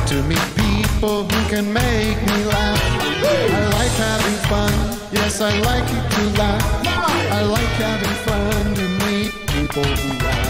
to meet people who can make me laugh. I like having fun, yes, I like it to laugh. I like having fun to meet people who laugh.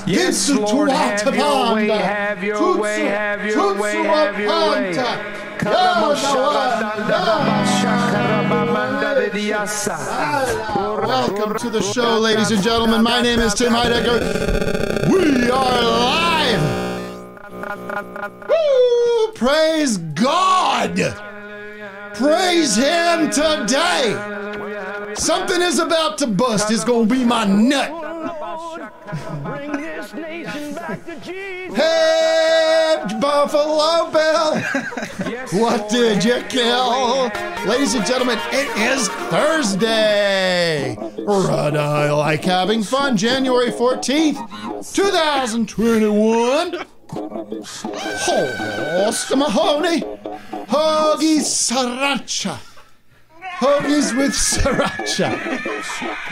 Yes, Lord, have your way, have your way, have your way, have your way. Welcome to the show, ladies and gentlemen. My name is Tim Heidecker. We are live. Woo! Praise God. Praise Him today. Something is about to bust. It's going to be my nut. Hey, Buffalo Bill, what did you kill? Ladies and gentlemen, it is Thursday. Right, I like having fun. January 14th, 2021. Host Mahoney, hoagies sriracha. Hoagies with sriracha.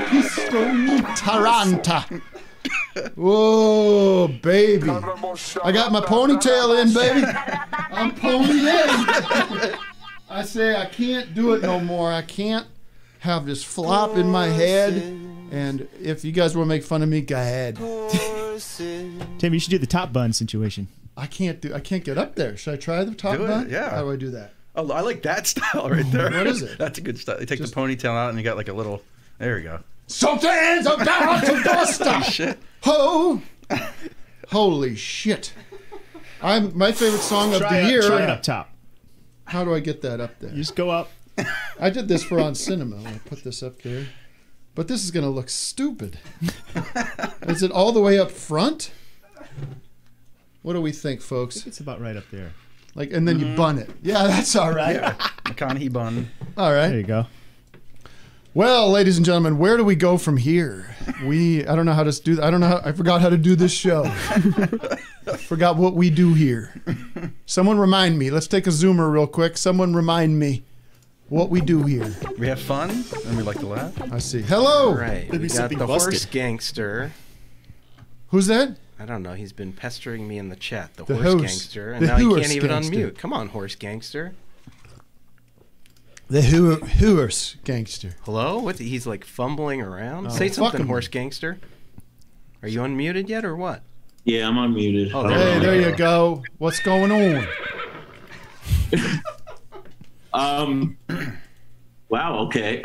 Pistoni Taranta. Whoa, baby. I got my ponytail in, baby. I'm ponied in. I say I can't do it no more. I can't have this flop in my head. And if you guys want to make fun of me, go ahead. Tim, you should do the top bun situation. I can't get up there. Should I try the top bun? Yeah. How do I do that? Oh, I like that style right there. What is it? That's a good style. You take the ponytail out and you got like a little, there you go. Something's about to bust up. Shit. Ho! Holy shit. My favorite song of the year. Try it up top. How do I get that up there? You just go up. I did this for On Cinema. I'm going to put this up there. But this is going to look stupid. Is it all the way up front? What do we think, folks? It's about right up there. Like, and then you bun it. Yeah, that's all right. Yeah. McConaughey bun. All right. There you go. Well, ladies and gentlemen, where do we go from here? I don't know how to do that. I forgot how to do this show. Forgot what we do here. Someone remind me. Let's take a zoomer real quick. Someone remind me what we do here. We have fun and we like to laugh. I see. Hello. All right. We got the horse gangster. Who's that? I don't know. He's been pestering me in the chat. The horse horse gangster. And now he can't even unmute. Come on, horse gangster. The horse gangster. Hello? What? He's like fumbling around. Oh, Say something, him. horse gangster. Are you unmuted yet or what? Yeah, I'm unmuted. Oh, there you go. What's going on? Wow. Okay.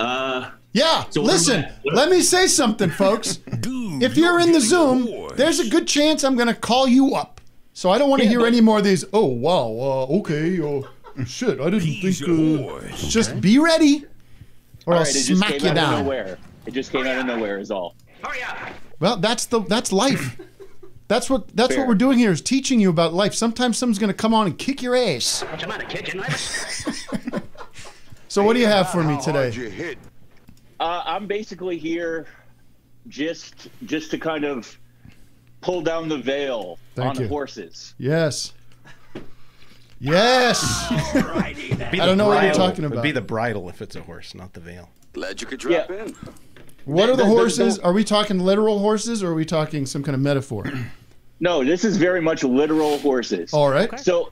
Yeah. So listen. Let me say something, folks. if you're in the Zoom, there's a good chance I'm going to call you up. So I don't want to hear any more of these, oh, wow, okay, shit, I didn't think... just be ready, or I'll smack you down. It just came out of nowhere is all. Hurry up! Well, that's life. That's what we're doing here, is teaching you about life. Sometimes someone's going to come on and kick your ass. I'm not a kitchen knife. So what do you have for me today? I'm basically here just to kind of pull down the veil on horses. Yes. Yes. I don't know what you're talking about. It would be the bridle if it's a horse, not the veil. Glad you could drop in. What are the horses? Are we talking literal horses, or are we talking some kind of metaphor? No, this is very much literal horses. All right. Okay. So,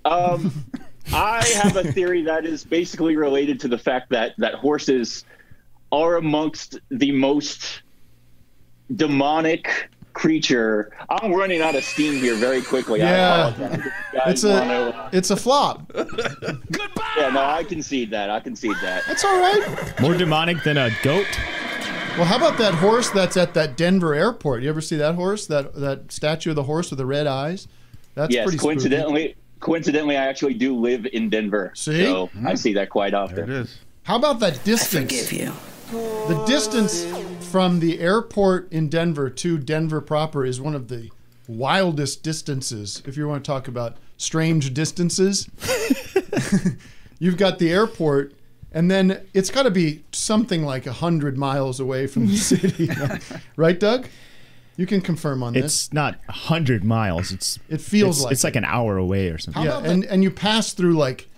I have a theory that is basically related to the fact that horses are amongst the most demonic creature. I'm running out of steam here very quickly. Yeah, it's a flop. Goodbye. Yeah, no, I concede that. That's all right. More demonic than a goat. Well, how about that horse that's at that Denver airport? You ever see that horse? That statue of the horse with the red eyes? That's pretty spooky. Coincidentally, I actually do live in Denver. See? So I see that quite often. There it is. How about that distance? I forgive you. The distance from the airport in Denver to Denver proper is one of the wildest distances. If you want to talk about strange distances, you've got the airport, and then it's got to be something like 100 miles away from the city. Right, Doug? You can confirm on this. It's not 100 miles. It feels like it's like an hour away or something. Yeah, and you pass through like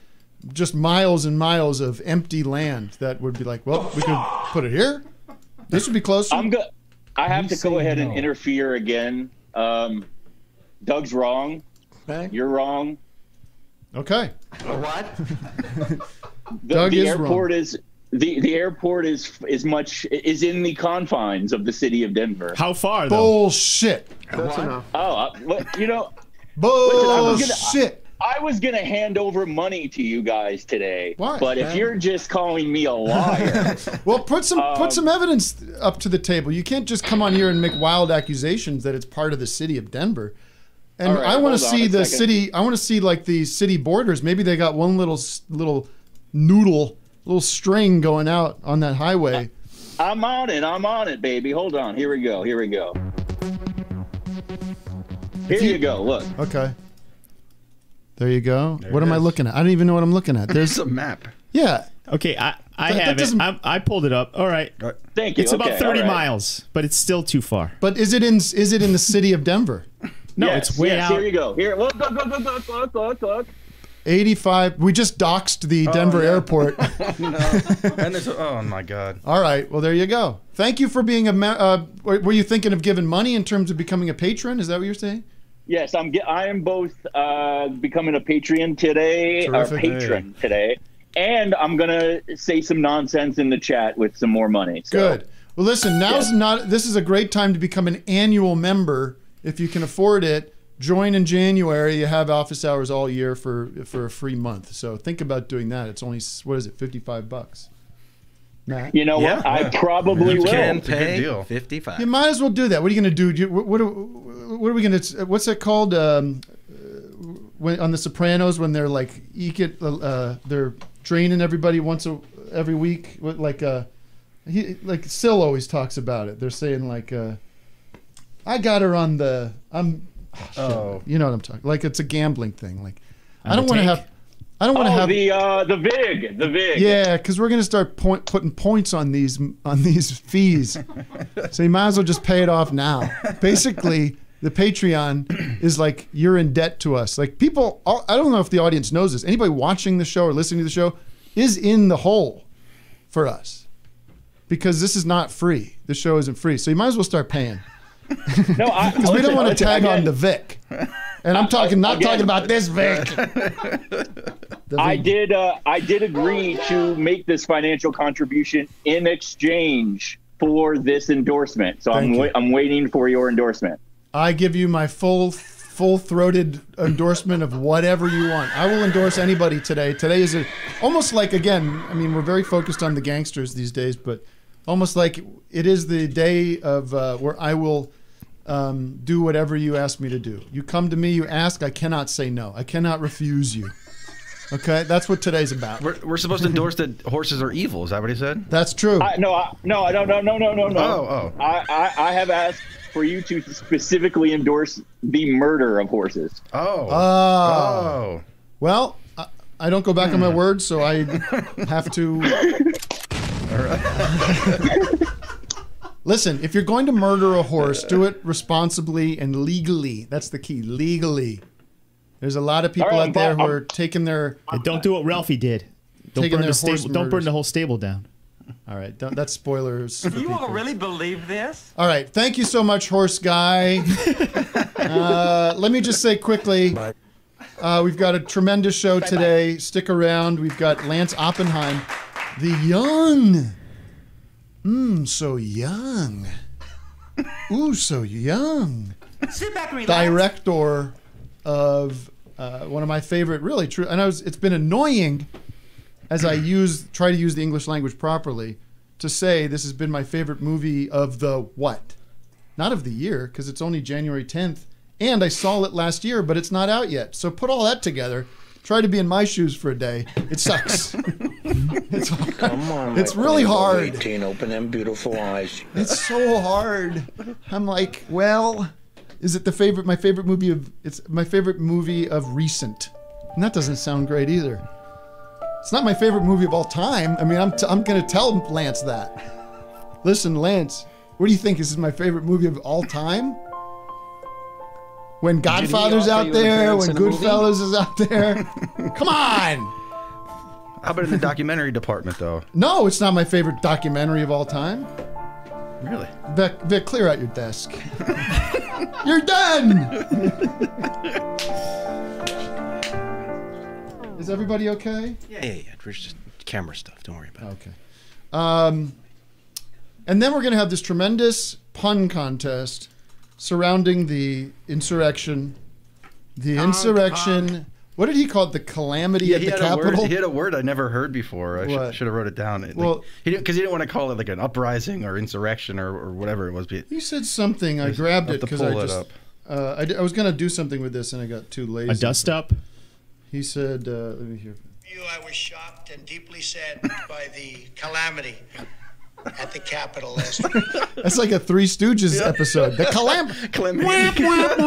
just miles and miles of empty land that would be like, well, we could put it here. This would be closer. I have to go ahead and interfere again. Doug's wrong. Okay. You're wrong. Okay. What? Doug the is airport wrong. is the airport is in the confines of the city of Denver. How far though? Bullshit. That's enough. Oh, you know. Bullshit. I was gonna hand over money to you guys today. Why? But if you're just calling me a liar, well, put some evidence up to the table. You can't just come on here and make wild accusations that it's part of the city of Denver. And right, I want to see the second. city. I want to see like the city borders. Maybe they got one little string going out on that highway. I'm on it, baby. Hold on. Here we go. Here you go. Look. Okay. There you go. What am I looking at? I don't even know what I'm looking at. There's a map. Yeah. Okay, I have it. I pulled it up. All right. Thank you. It's about 30 miles, but it's still too far. But is it in the city of Denver? No, yes, it's way out. Here you go. Here, look. 85. We just doxed the Denver airport. No. And oh my God. All right. Well, there you go. Thank you for being were you thinking of giving money in terms of becoming a patron? Is that what you're saying? Yes, I am both becoming a Patreon today, today, and I'm gonna say some nonsense in the chat with some more money. So. Good. Well, listen. This is a great time to become an annual member if you can afford it. Join in January. You have office hours all year for a free month. So think about doing that. It's only, what is it, $55? Matt? You know what? I probably will. Can pay $55. You might as well do that. What are you going to do? What are we going to? What's that called? When on The Sopranos, when they're like they're draining everybody every week. Like Sil always talks about it. They're saying like, I got her on the. You know what I'm talking. Like it's a gambling thing. Like I don't want to have. I don't want to have the VIG. Yeah, because we're gonna start putting points on these fees. So you might as well just pay it off now. Basically, the Patreon is like you're in debt to us. Like people, I don't know if the audience knows this. Anybody watching the show or listening to the show is in the hole for us because this is not free. The show isn't free, so you might as well start paying. No, because we don't want to tag on the Vic. And I'm talking, talking about this Vic. I did agree to make this financial contribution in exchange for this endorsement. So I'm waiting for your endorsement. I give you my full-throated endorsement of whatever you want. I will endorse anybody today. Today is almost like, again, I mean, we're very focused on the gangsters these days, but Almost like it is the day of where I will do whatever you ask me to do. You come to me, you ask, I cannot say no. I cannot refuse you. Okay, that's what today's about. We're supposed to endorse that horses are evil. Is that what he said? That's true. No. Oh. I have asked for you to specifically endorse the murder of horses. Oh. Well, I don't go back on my word, so I have to. Listen, if you're going to murder a horse, do it responsibly and legally. That's the key. Legally. There's a lot of people out there who are taking their. And don't do what Ralphie did. Don't burn the stable. Don't burn the whole stable down. All right, that's spoilers. Do you all really believe this? All right, thank you so much, horse guy. Let me just say quickly, we've got a tremendous show today. Stick around. We've got Lance Oppenheim, the young, so young, ooh, so young, Sit back and relax. director of one of my favorite, really true. I know it's been annoying as I try to use the English language properly to say this has been my favorite movie of the what? Not of the year, because it's only January 10th, and I saw it last year, but it's not out yet. So put all that together. Try to be in my shoes for a day. It sucks. Come on, it's really hard. 18, open them beautiful eyes. It's so hard. I'm like, well, is it my favorite movie of? It's my favorite movie of recent, and that doesn't sound great either. It's not my favorite movie of all time. I mean, I'm gonna tell Lance that. Listen, Lance, what do you think? This is my favorite movie of all time? When Godfather's out there, when Goodfellas is out there. Come on! How about in the documentary department, though? No, it's not my favorite documentary of all time. Really? Vic, clear out your desk. You're done! Is everybody okay? Yeah. It's just camera stuff. Don't worry about it. Okay. And then we're going to have this tremendous pun contest surrounding the insurrection. The insurrection. What did he call it? The calamity at the Capitol? He had a word I never heard before. I should have wrote it down. Because he didn't want to call it like an uprising or insurrection or whatever it was. He said something. I grabbed it because I was going to do something with this and I got too lazy. A dust up? He said, let me hear. I was shocked and deeply saddened by the calamity at the Capitol last week. That's like a Three Stooges episode. The calamity. Whap, whap,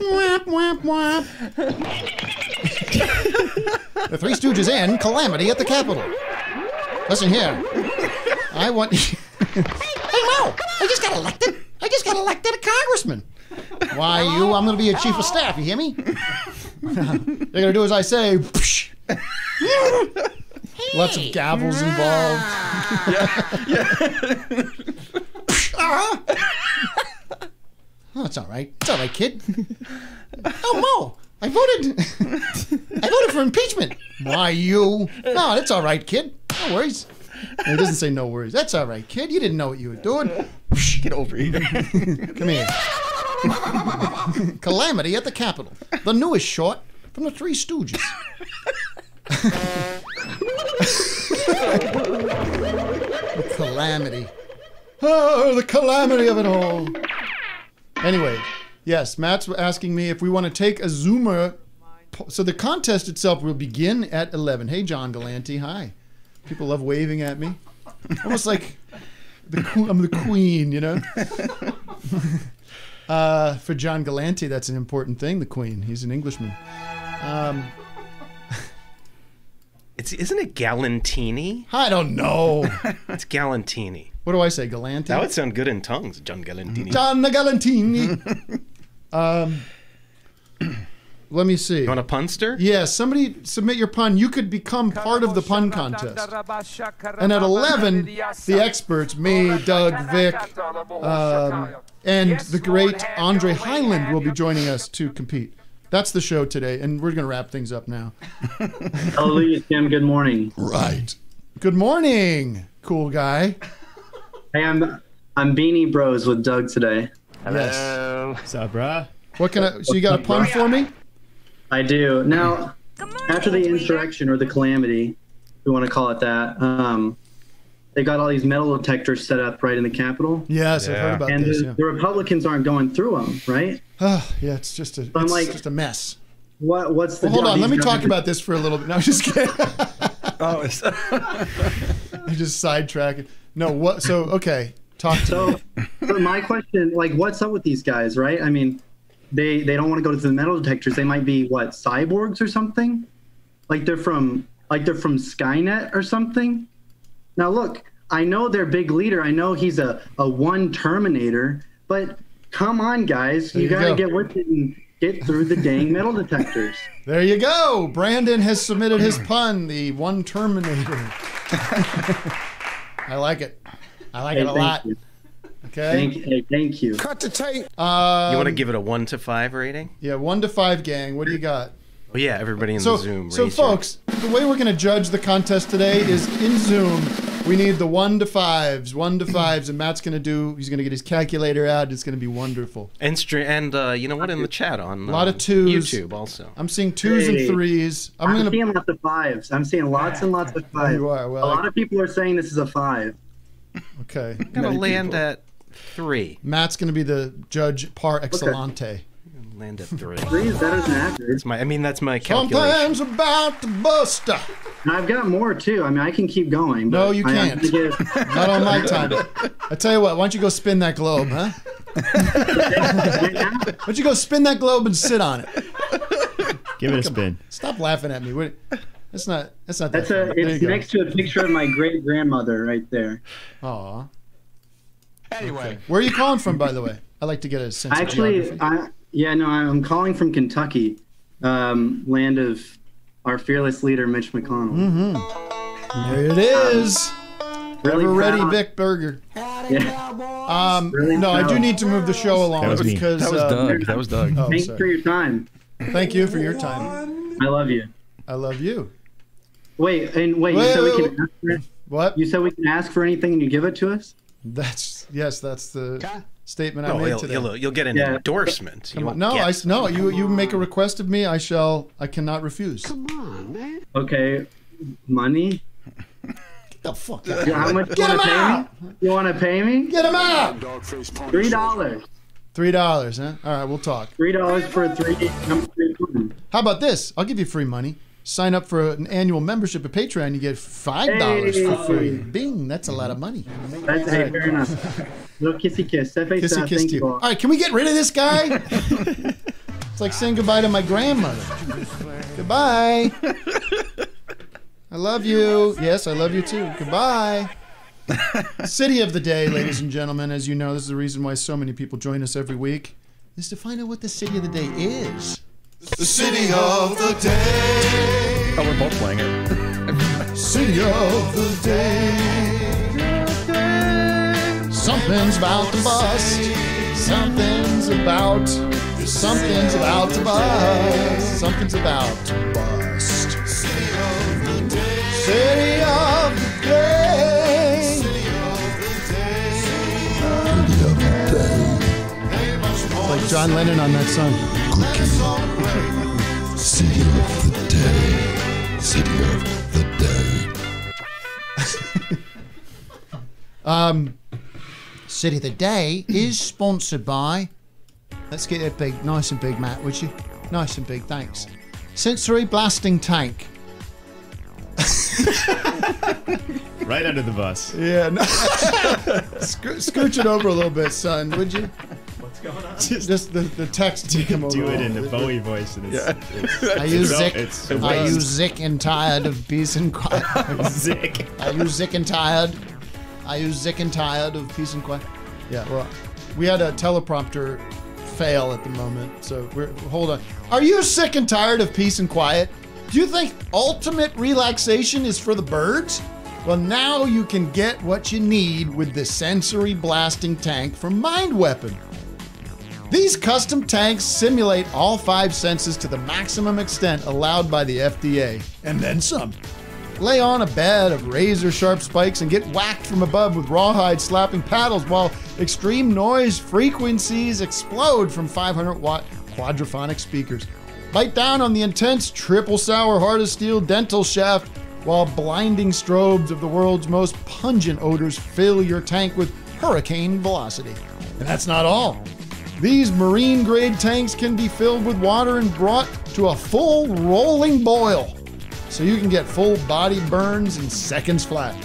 whap, whap, whap. The Three Stooges and calamity at the Capitol. Listen here. I want. Hey, Mo! I just got elected. A congressman. Why, you? I'm going to be a chief of staff. You hear me? They're going to do as I say. Lots of gavels involved. Oh, it's all right. It's all right, kid. Oh, Mo, I voted for impeachment. Why, you? No, that's all right, kid. No worries. He doesn't say no worries. That's all right, kid. You didn't know what you were doing. Get over here. Come here. Calamity at the Capitol. The newest short from the Three Stooges. The calamity. Oh, the calamity of it all. Anyway, yes, Matt's asking me if we want to take a Zoomer. So the contest itself will begin at 11. Hey, John Galante. Hi. People love waving at me. Almost like I'm the queen, you know? For John Galante, that's an important thing, the queen. He's an Englishman. Isn't it Galantini? I don't know. It's Galantini. What do I say, Galante? That would sound good in tongues, John Galantini. John Galantini. Let me see. You want a punster? Yeah, somebody submit your pun. You could become part of the pun contest. And at 11, the experts, me, Doug, Vic, and the great Andre Hyland will be joining us to compete. That's the show today, and we're going to wrap things up now. Hallelujah, Tim. Good morning. Right. Good morning, cool guy. Hey, I'm Beanie Bros with Doug today. Hello. What's up, brah? What can I? So you got a pun for me? I do. Now, after the insurrection or the calamity, we want to call it that. they got all these metal detectors set up right in the Capitol. Yes, I've heard about and this. the Republicans aren't going through them, right? Yeah, it's just a just a mess. What's the? Well, hold on, let me talk about this for a little bit. No, I'm just kidding. Oh, you just sidetracking. No, what? So okay, talk to me. So my question, like, what's up with these guys, right? I mean, they don't want to go to the metal detectors. They might be what, cyborgs or something? Like they're from Skynet or something. Now look, I know their big leader. I know he's a one Terminator, but come on, guys, you gotta get with it and get through the dang metal detectors. There you go. Brandon has submitted his pun, the one Terminator. I like it. I like it a lot. You. Okay. Thank you. Cut the tape. You want to give it a 1 to 5 rating? Yeah, 1 to 5, gang. What do you got? Oh yeah, everybody in the Zoom. So folks, the way we're going to judge the contest today is in Zoom. We need the 1 to 5s, 1 to 5s, and Matt's going to he's going to get his calculator out. It's going to be wonderful. And you know what, in the chat on a lot of 2s. YouTube also. I'm seeing 2s and 3s. I'm seeing lots of 5s. I'm seeing lots and lots of 5s. You are. Well, a lot of people are saying this is a 5. Okay. I'm going to land at 3. Matt's going to be the judge par excellente. Okay. Land at 3. 3 is better than average. That's my calculation. Sometimes about to bust. I've got more too. I mean, I can keep going. No, you can't. Not on my time. I tell you what. Why don't you go spin that globe, huh? Why don't you go spin that globe and sit on it? Give it a spin. Stop laughing at me. That's not. It's next to a picture of my great grandmother right there. Aw. Anyway, okay. Where are you calling from, by the way? I like to get a sense of geography. I'm calling from Kentucky, land of our fearless leader, Mitch McConnell. Mm-hmm. There it is. Really Ever ready, Vic Burger. Yeah. No, I do need to move the show along because that was Doug. Oh, thanks for your time. Thank you for your time. I love you. I love you. Wait. You said we can ask for what? You said we can ask for anything and you give it to us? That's the statement I made today. You'll get an endorsement. You make a request of me, I cannot refuse. Come on, man. Okay, money. Get the fuck out. How much you want to pay me? You want to pay me? Get him out. $3. $3, huh? All right, we'll talk. $3 for 3. How about this? I'll give you free money. Sign up for an annual membership at Patreon. You get $5 for free. Bing, that's a lot of money. That's fair enough. Little kissy kiss. Seffay Feff, thank you. All right, can we get rid of this guy? It's like saying goodbye to my grandmother. Goodbye. I love you. Yes, I love you too. Goodbye. City of the day, ladies and gentlemen. As you know, this is the reason why so many people join us every week, is to find out what the city of the day is. The city of the day. Oh, we're both playing it. City of the day. Something's about to bust. Something's about to bust. Something's about to bust. City of the day. City of the day. City of the day. City of the day. It's like John Lennon on that song. City of the day. City of the day. City of the day is sponsored by. Let's get it big, nice and big, Matt, would you? Nice and big, thanks. Sensory Blasting Tank. Right under the bus. Yeah. No. Scooch it over a little bit, son, would you? What's going on? Just the text to come over. Do it in the Bowie voice. And Are you sick and tired of peace and quiet? Zick. Are you sick and tired? Are you sick and tired of peace and quiet? Yeah, well, we had a teleprompter fail at the moment, so hold on. Are you sick and tired of peace and quiet? Do you think ultimate relaxation is for the birds? Well, now you can get what you need with the Sensory Blasting Tank from Mind Weapon. These custom tanks simulate all 5 senses to the maximum extent allowed by the FDA, and then some. Lay on a bed of razor-sharp spikes and get whacked from above with rawhide slapping paddles while extreme noise frequencies explode from 500-watt quadraphonic speakers. Bite down on the intense triple sour heart of steel dental shaft while blinding strobes of the world's most pungent odors fill your tank with hurricane velocity. And that's not all. These marine-grade tanks can be filled with water and brought to a full rolling boil, so you can get full body burns in seconds flat.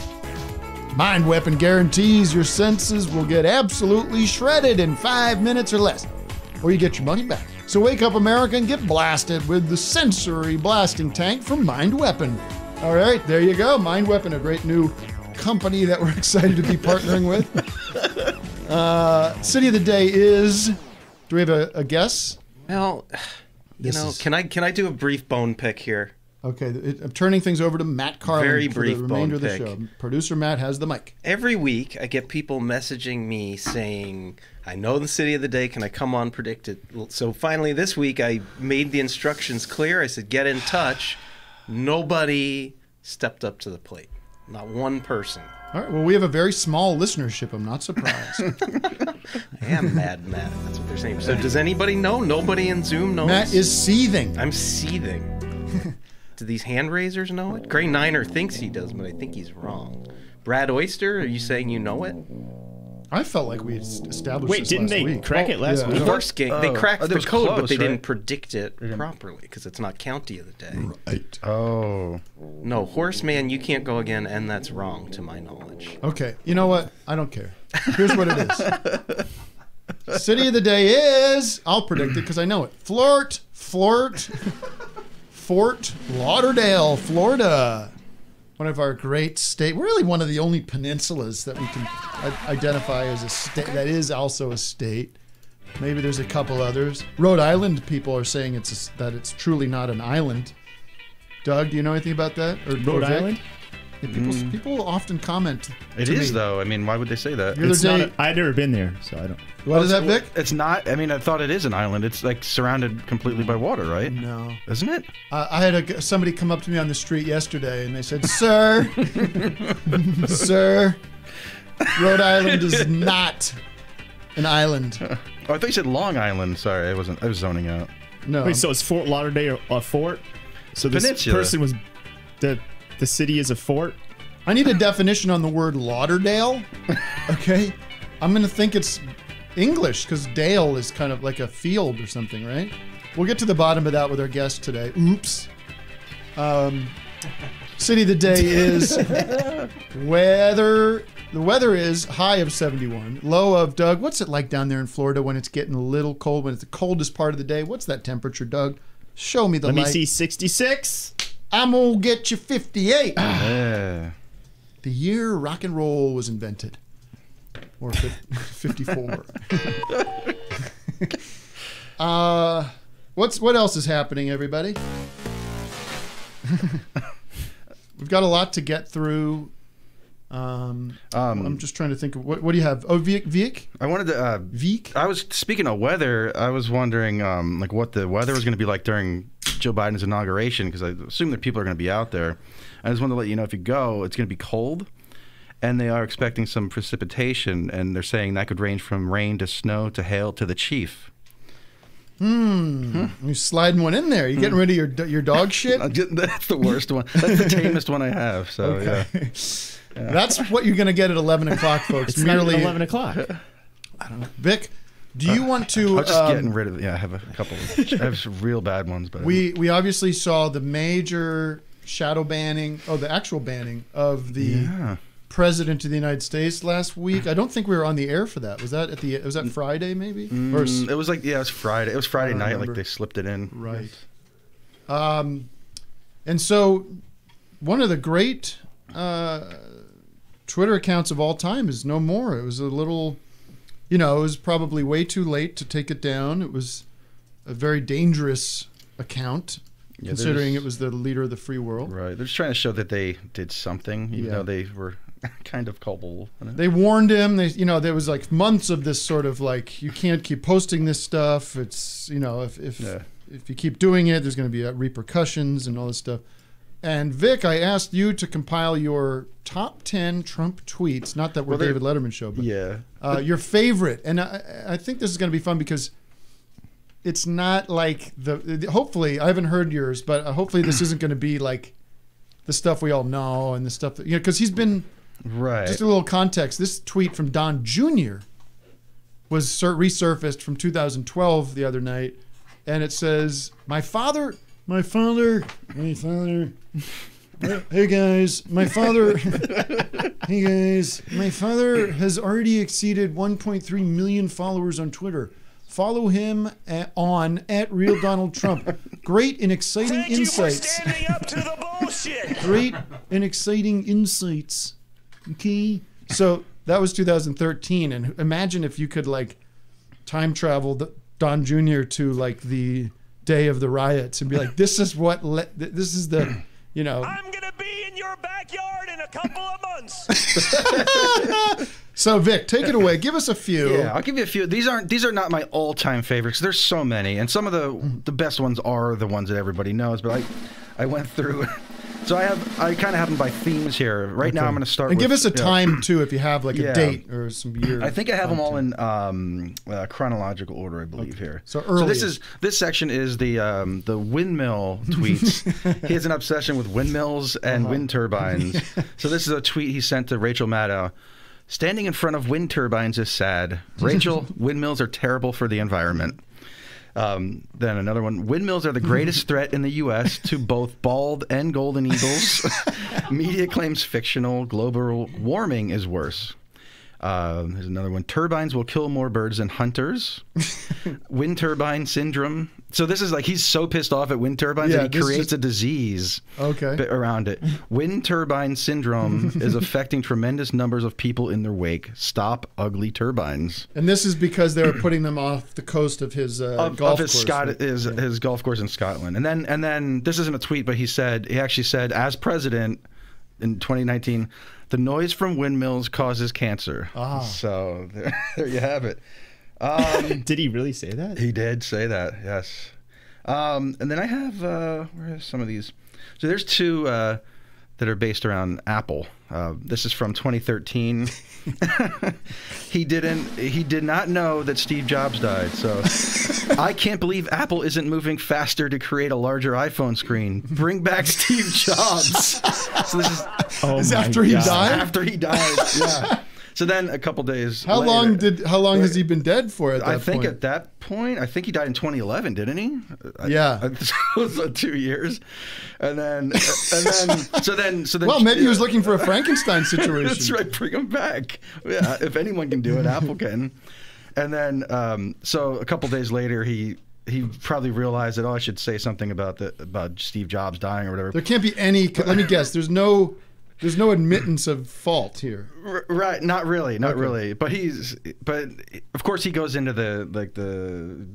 Mind Weapon guarantees your senses will get absolutely shredded in 5 minutes or less, or you get your money back. So wake up, America, and get blasted with the sensory blasting tank from Mind Weapon. All right, there you go. Mind Weapon, a great new company that we're excited to be partnering with. City of the day is... Do we have a guess? Well, can I do a brief bone pick here? Okay, I'm turning things over to Matt Carlin Very for brief the remainder of the bone show. pick. Producer Matt has the mic. Every week, I get people messaging me saying, I know the city of the day, can I come on, predict it? So finally this week, I made the instructions clear. I said, get in touch. Nobody stepped up to the plate. Not one person. All right, well, we have a very small listenership. I'm not surprised. I am mad. That's what they're saying. So does anybody know? Nobody in Zoom knows? Matt is seething. I'm seething. Do these hand raisers know it? Gray Niner thinks he does, but I think he's wrong. Brad Oyster, are you saying you know it? I felt like we established Wait, this didn't last they week. crack it last week? Horse game. They cracked the code, but they right? didn't predict it properly because it's not county of the day. Right. Oh. No, Horseman, you can't go again, and that's wrong to my knowledge. Okay, you know what? I don't care. Here's what it is. City of the day is, I'll predict it because I know it. Fort Lauderdale, Florida. One of our great state. We're really one of the only peninsulas that we can identify as a state that is also a state. Maybe there's a couple others. Rhode Island people are saying that it's truly not an island. Doug, do you know anything about that? Or Rhode Island? Yeah, people often comment. It is, though. I mean, why would they say that? I've never been there, so I don't. What is that, Vic? It's not. I mean, I thought it is an island. It's like surrounded completely by water, right? No. Isn't it? I had somebody come up to me on the street yesterday, and they said, "Sir, sir, Rhode Island is not an island." Oh, I thought you said Long Island. Sorry, I was zoning out. No. Wait, so it's Fort Lauderdale a fort? So this Peninsula. person was the city is a fort? I need a definition on the word Lauderdale. Okay, I'm gonna think it's English because Dale is kind of like a field or something, right? We'll get to the bottom of that with our guest today. Oops. City of the day is weather. The weather is high of 71, low of, Doug, what's it like down there in Florida when it's getting a little cold, when it's the coldest part of the day? What's that temperature, Doug? Show me the light. Let me see 66. I'm gonna get you 58. Yeah. The year rock and roll was invented. Or 54. What else is happening, everybody? We've got a lot to get through. I'm just trying to think of what do you have? Oh, Vic? I wanted to Vic? I was speaking of weather. I was wondering like what the weather was going to be like during Joe Biden's inauguration, because I assume that people are going to be out there. I just wanted to let you know, if you go, it's going to be cold, and they are expecting some precipitation, and they're saying that could range from rain to snow to hail to the chief. You're sliding one in there. You getting rid of your dog shit? That's the worst one. That's the tamest one I have. So okay. Yeah. That's what you're going to get at 11 o'clock, folks. It's merely 11 o'clock. I don't know. Vic, do you want to... I was just getting rid of... Yeah, I have a couple. I have some real bad ones. But we obviously saw the major shadow banning, the actual banning of the President of the United States last week. I don't think we were on the air for that. Was that Friday, maybe? It was like, it was Friday. It was Friday night, remember. like they slipped it in. Right. And so one of the great... Twitter accounts of all time is no more. It was a little, it was probably way too late to take it down. It was a very dangerous account, considering it was the leader of the free world. Right. They're just trying to show that they did something, even though they were kind of culpable. They warned him. There was like months of this sort of like, you can't keep posting this stuff. It's, if you keep doing it, there's going to be repercussions and all this stuff. And Vic, I asked you to compile your top 10 Trump tweets. Not that we're David Letterman show, but your favorite. And I think this is going to be fun because it's not like hopefully, I haven't heard yours, but hopefully this isn't going to be like the stuff we all know and the stuff that, because he's been, just a little context. This tweet from Don Jr. was resurfaced from 2012 the other night, and it says, my father, hey guys, my father has already exceeded 1.3 million followers on Twitter. Follow him at Real Donald Trump. Great and exciting insights. Thank you for standing up to the bullshit. Great and exciting insights. Okay. So that was 2013, and imagine if you could like time travel Don Jr. to like the day of the riots and be like, this is what this is the, I'm gonna be in your backyard in a couple of months. So Vic, take it away. Give us a few. Yeah, I'll give you a few. These are not my all-time favorites. There's so many, and some of the best ones are the ones that everybody knows. But I went through. So I kind of have them by themes here. Right now, I'm going to start. And with, give us a time too, if you have like a date or some year. I think I have them all in chronological order, I believe here. So early. So this section is the windmill tweets. He has an obsession with windmills and wind turbines. So this is a tweet he sent to Rachel Maddow. Standing in front of wind turbines is sad. Rachel, windmills are terrible for the environment. Then another one. Windmills are the greatest threat in the U.S. to both bald and golden eagles. Media claims fictional. Global warming is worse. There's another one. Turbines will kill more birds than hunters. Wind turbine syndrome. So this is like he's so pissed off at wind turbines that he creates a disease around it. Wind turbine syndrome is affecting tremendous numbers of people in their wake. Stop ugly turbines. And this is because they were putting them off the coast of his golf course. His golf course in Scotland. And then this isn't a tweet, but he actually said, as president in 2019, the noise from windmills causes cancer. So there you have it. Did he really say that? He did say that, yes. And then I have, where are some of these? So there's two that are based around Apple. This is from 2013. He did not know that Steve Jobs died. So I can't believe Apple isn't moving faster to create a larger iPhone screen. Bring back Steve Jobs. So this is after he died? After he died, yeah. So then a couple days How later, long has he been dead for at that point? I think at that point, I think he died in 2011, didn't he? Yeah. It was 2 years. And then well, maybe he was looking for a Frankenstein situation. That's right, bring him back. Yeah, if anyone can do it, Apple can. And then so a couple days later, he probably realized that, I should say something about Steve Jobs dying or whatever. There can't be any, let me guess, there's no admittance of fault here. Right, not really. But of course he goes into the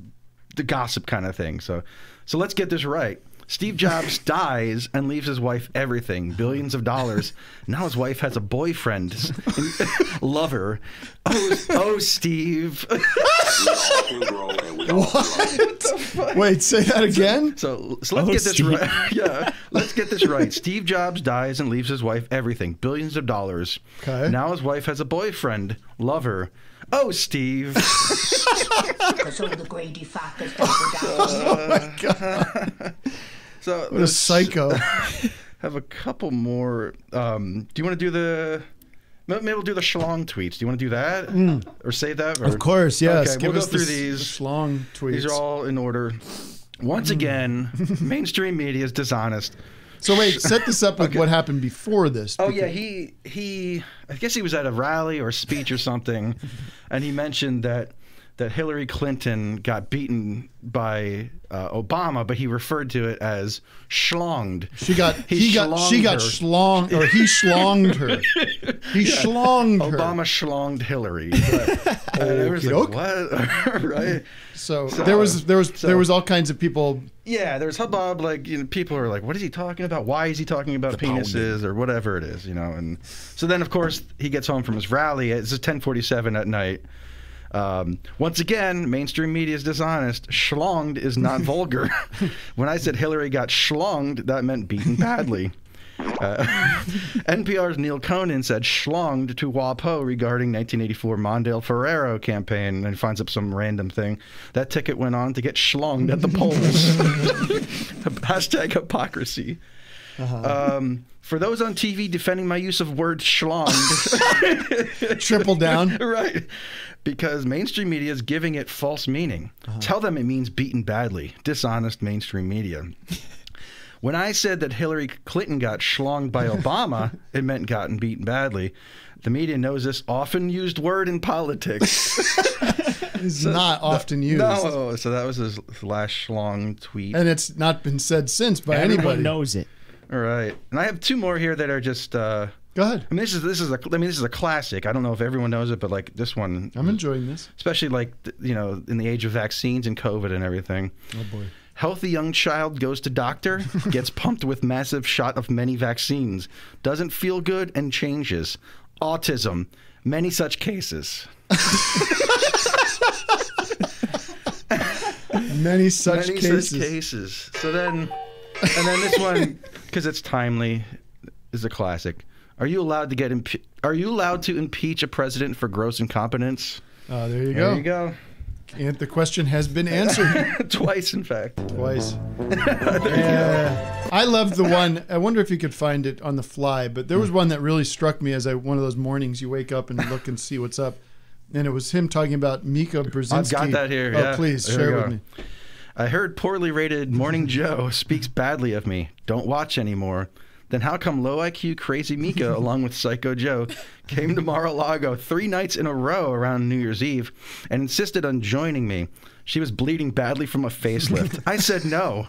gossip kind of thing. So let's get this right. Steve Jobs dies and leaves his wife everything, billions of dollars. Now his wife has a boyfriend, lover. Oh, Steve. What? Wait, say that again? So let's get this right. Yeah, let's get this right. Steve Jobs dies and leaves his wife everything, billions of dollars. Okay. Now his wife has a boyfriend, lover. Oh, Steve. Oh my God. So what a psycho. Have a couple more. Do you want to do maybe we'll do the schlong tweets. Do you want to do that? Or save that? Or? Of course, yes. Okay, we'll go through these. The schlong tweets. These are all in order. Once again, mainstream media is dishonest. So wait, set this up with what happened before this. Oh yeah, he I guess he was at a rally or a speech or something, and he mentioned that Hillary Clinton got beaten by Obama, but he referred to it as schlonged. He schlonged her. He schlonged her. Obama schlonged Hillary. And it was like, what? Right? So there was all kinds of people. Yeah, there's hubbub. Like, people are like, what is he talking about? Why is he talking about penises or whatever it is? And so then of course he gets home from his rally. It's 10:47 at night. Once again, mainstream media is dishonest. Schlonged is not vulgar. When I said Hillary got schlonged, that meant beaten badly. NPR's Neil Conan said schlonged to WAPO regarding 1984 Mondale Ferrero campaign, and finds up some random thing. That ticket went on to get schlonged at the polls. Hashtag hypocrisy. For those on TV defending my use of word schlong. Triple down. Right. Because mainstream media is giving it false meaning. Tell them it means beaten badly. Dishonest mainstream media. When I said that Hillary Clinton got schlonged by Obama, it meant gotten beaten badly. The media knows this often used word in politics. It's not often used. No, so that was his last schlong tweet. And it's not been said since by Everyone anybody. knows it. All right. And I have two more here that are just... Go ahead. I mean, this is a classic. I don't know if everyone knows it, but like this one... I'm enjoying this. Especially like, in the age of vaccines and COVID and everything. Oh, boy. Healthy young child goes to doctor, gets pumped with massive shot of many vaccines, doesn't feel good and changes. Autism. Many such cases. Many such cases. So then this one, because it's timely, is a classic. Are you allowed to impeach a president for gross incompetence? Oh, there you go. There you go. And the question has been answered. Twice, in fact. Twice. I loved the one. I wonder if you could find it on the fly, but there was one that really struck me as one of those mornings you wake up and look and see what's up. And it was him talking about Mika Brzezinski. I've got that here. Oh, yeah. please, There share we with go. me. I heard poorly rated Morning Joe speaks badly of me. Don't watch anymore. Then how come low IQ crazy Mika, along with Psycho Joe, came to Mar-a-Lago 3 nights in a row around New Year's Eve and insisted on joining me? She was bleeding badly from a facelift. I said no.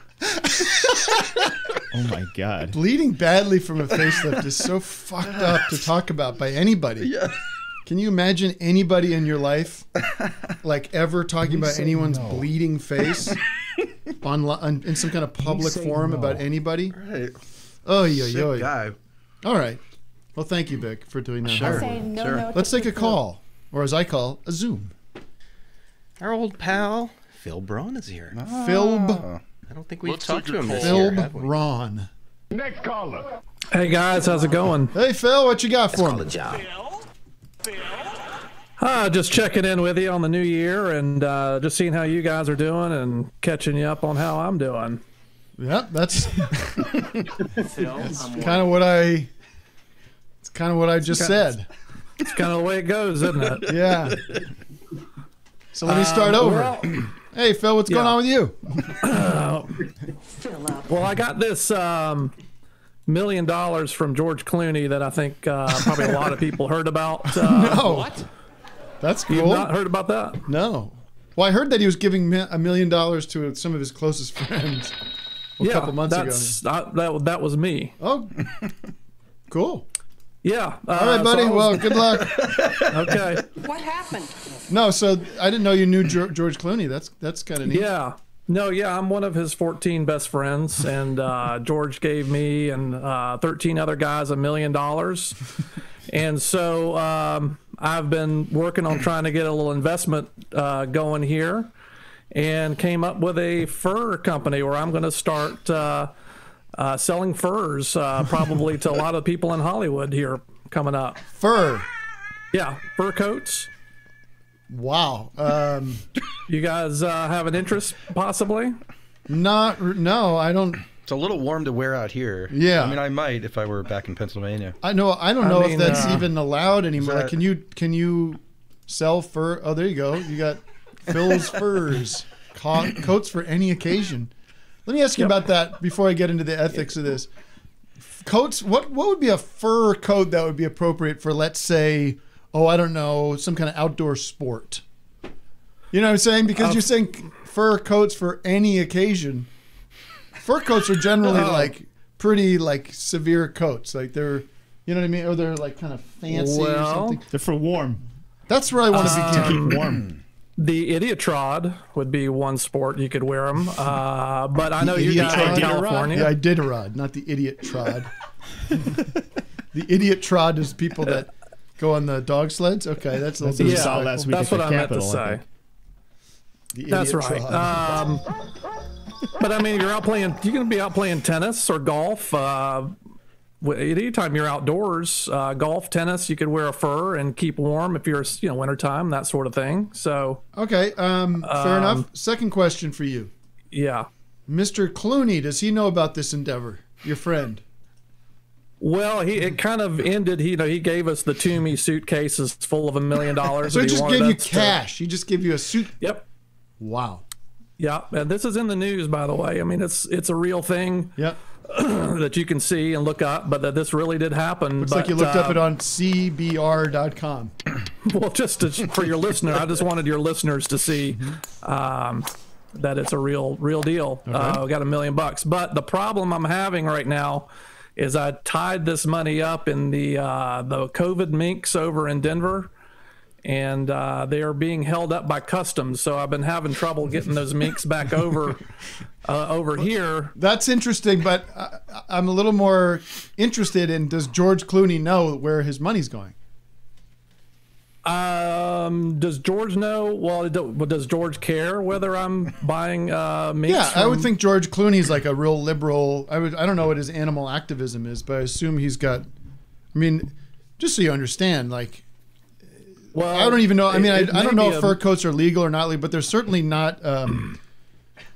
Oh my God. Bleeding badly from a facelift is so fucked up to talk about by anybody. Yeah. Can you imagine anybody in your life like ever talking about anyone's bleeding face in some kind of public forum about anybody? Right. Oh, Sick yo. guy. All right. Well, thank you, Vic, for doing that. Sure. No, Let's take a call, or as I call, a Zoom. Our old pal, Phil Braun is here. Philb. I don't think we've talked to him this Phil year, have we? Ron. Next caller. Hey guys, how's it going? Hey Phil, what you got for me? Just checking in with you on the new year and just seeing how you guys are doing and catching you up on how I'm doing. Yep, that's kind of what I just said. It's kind of the way it goes, isn't it? Yeah. So let me start over. Well, hey Phil, what's going on with you? Well, I got this $1 million from George Clooney that I think probably a lot of people heard about. No. What? That's cool. You've not heard about that? No. Well, I heard that he was giving $1 million to some of his closest friends a couple months ago. That was me. Oh, cool. Yeah. All right, buddy. Well, good luck. Okay. What happened? No, so I didn't know you knew George Clooney. That's kind of neat. Yeah. No, yeah, I'm one of his 14 best friends, and George gave me and 13 other guys $1 million. And so I've been working on trying to get a little investment going here, and came up with a fur company where I'm going to start selling furs probably to a lot of people in Hollywood here coming up. Fur? Yeah, fur coats. Wow. You guys have an interest possibly? No, I don't. It's a little warm to wear out here. Yeah. I mean, I might if I were back in Pennsylvania. I don't know if that's even allowed anymore. That... Like, can you sell fur? Oh, there you go. You got Phil's Furs. Coats for any occasion. Let me ask you about that before I get into the ethics of this. Coats, what would be a fur coat that would be appropriate for, let's say, I don't know, some kind of outdoor sport? You know what I'm saying? Because you're saying fur coats for any occasion. Fur coats are generally like pretty like severe coats. Like they're, you know what I mean? Or they're like kind of fancy or something. They're for warm. That's where I want to be keeping warm. The Idiot-Trod would be one sport you could wear them. But I know you guys are in California. Yeah, Iditarod, not the Idiot-Trod. The Idiot-Trod is people that go on the dog sleds. Okay, that's a little bit. Yeah, last week that's what I meant to Capitol, say. That's right. But I mean, you're going to be out playing tennis or golf. Anytime you're outdoors, golf, tennis, you could wear a fur and keep warm if you're, wintertime, that sort of thing. So okay, fair enough. Second question for you. Yeah, Mr. Clooney, does he know about this endeavor? Your friend. Well, it kind of ended. He gave us the Toomey suitcases full of $1 million. So he just gave you cash. He just gave you a suit. Yep. Wow. Yeah, and this is in the news, by the way. I mean, it's a real thing. Yep. That you can see and look up, but that this really did happen. Looks like you looked up it on cbr.com. Well, for your listener, I just wanted your listeners to see that it's a real deal. Okay. We got $1 million, but the problem I'm having right now is I tied this money up in the COVID minks over in Denver, and they are being held up by customs. So I've been having trouble getting those minks back over here. That's interesting, but I'm a little more interested in, does George Clooney know where his money's going? Does George know? Well, does George care whether I'm buying minks? Yeah, I would think George Clooney's like a real liberal. I don't know what his animal activism is, but I assume he's got. I mean, just so you understand, like, well, I don't even know. I mean, I don't know if fur coats are legal or not legal, but they're certainly not.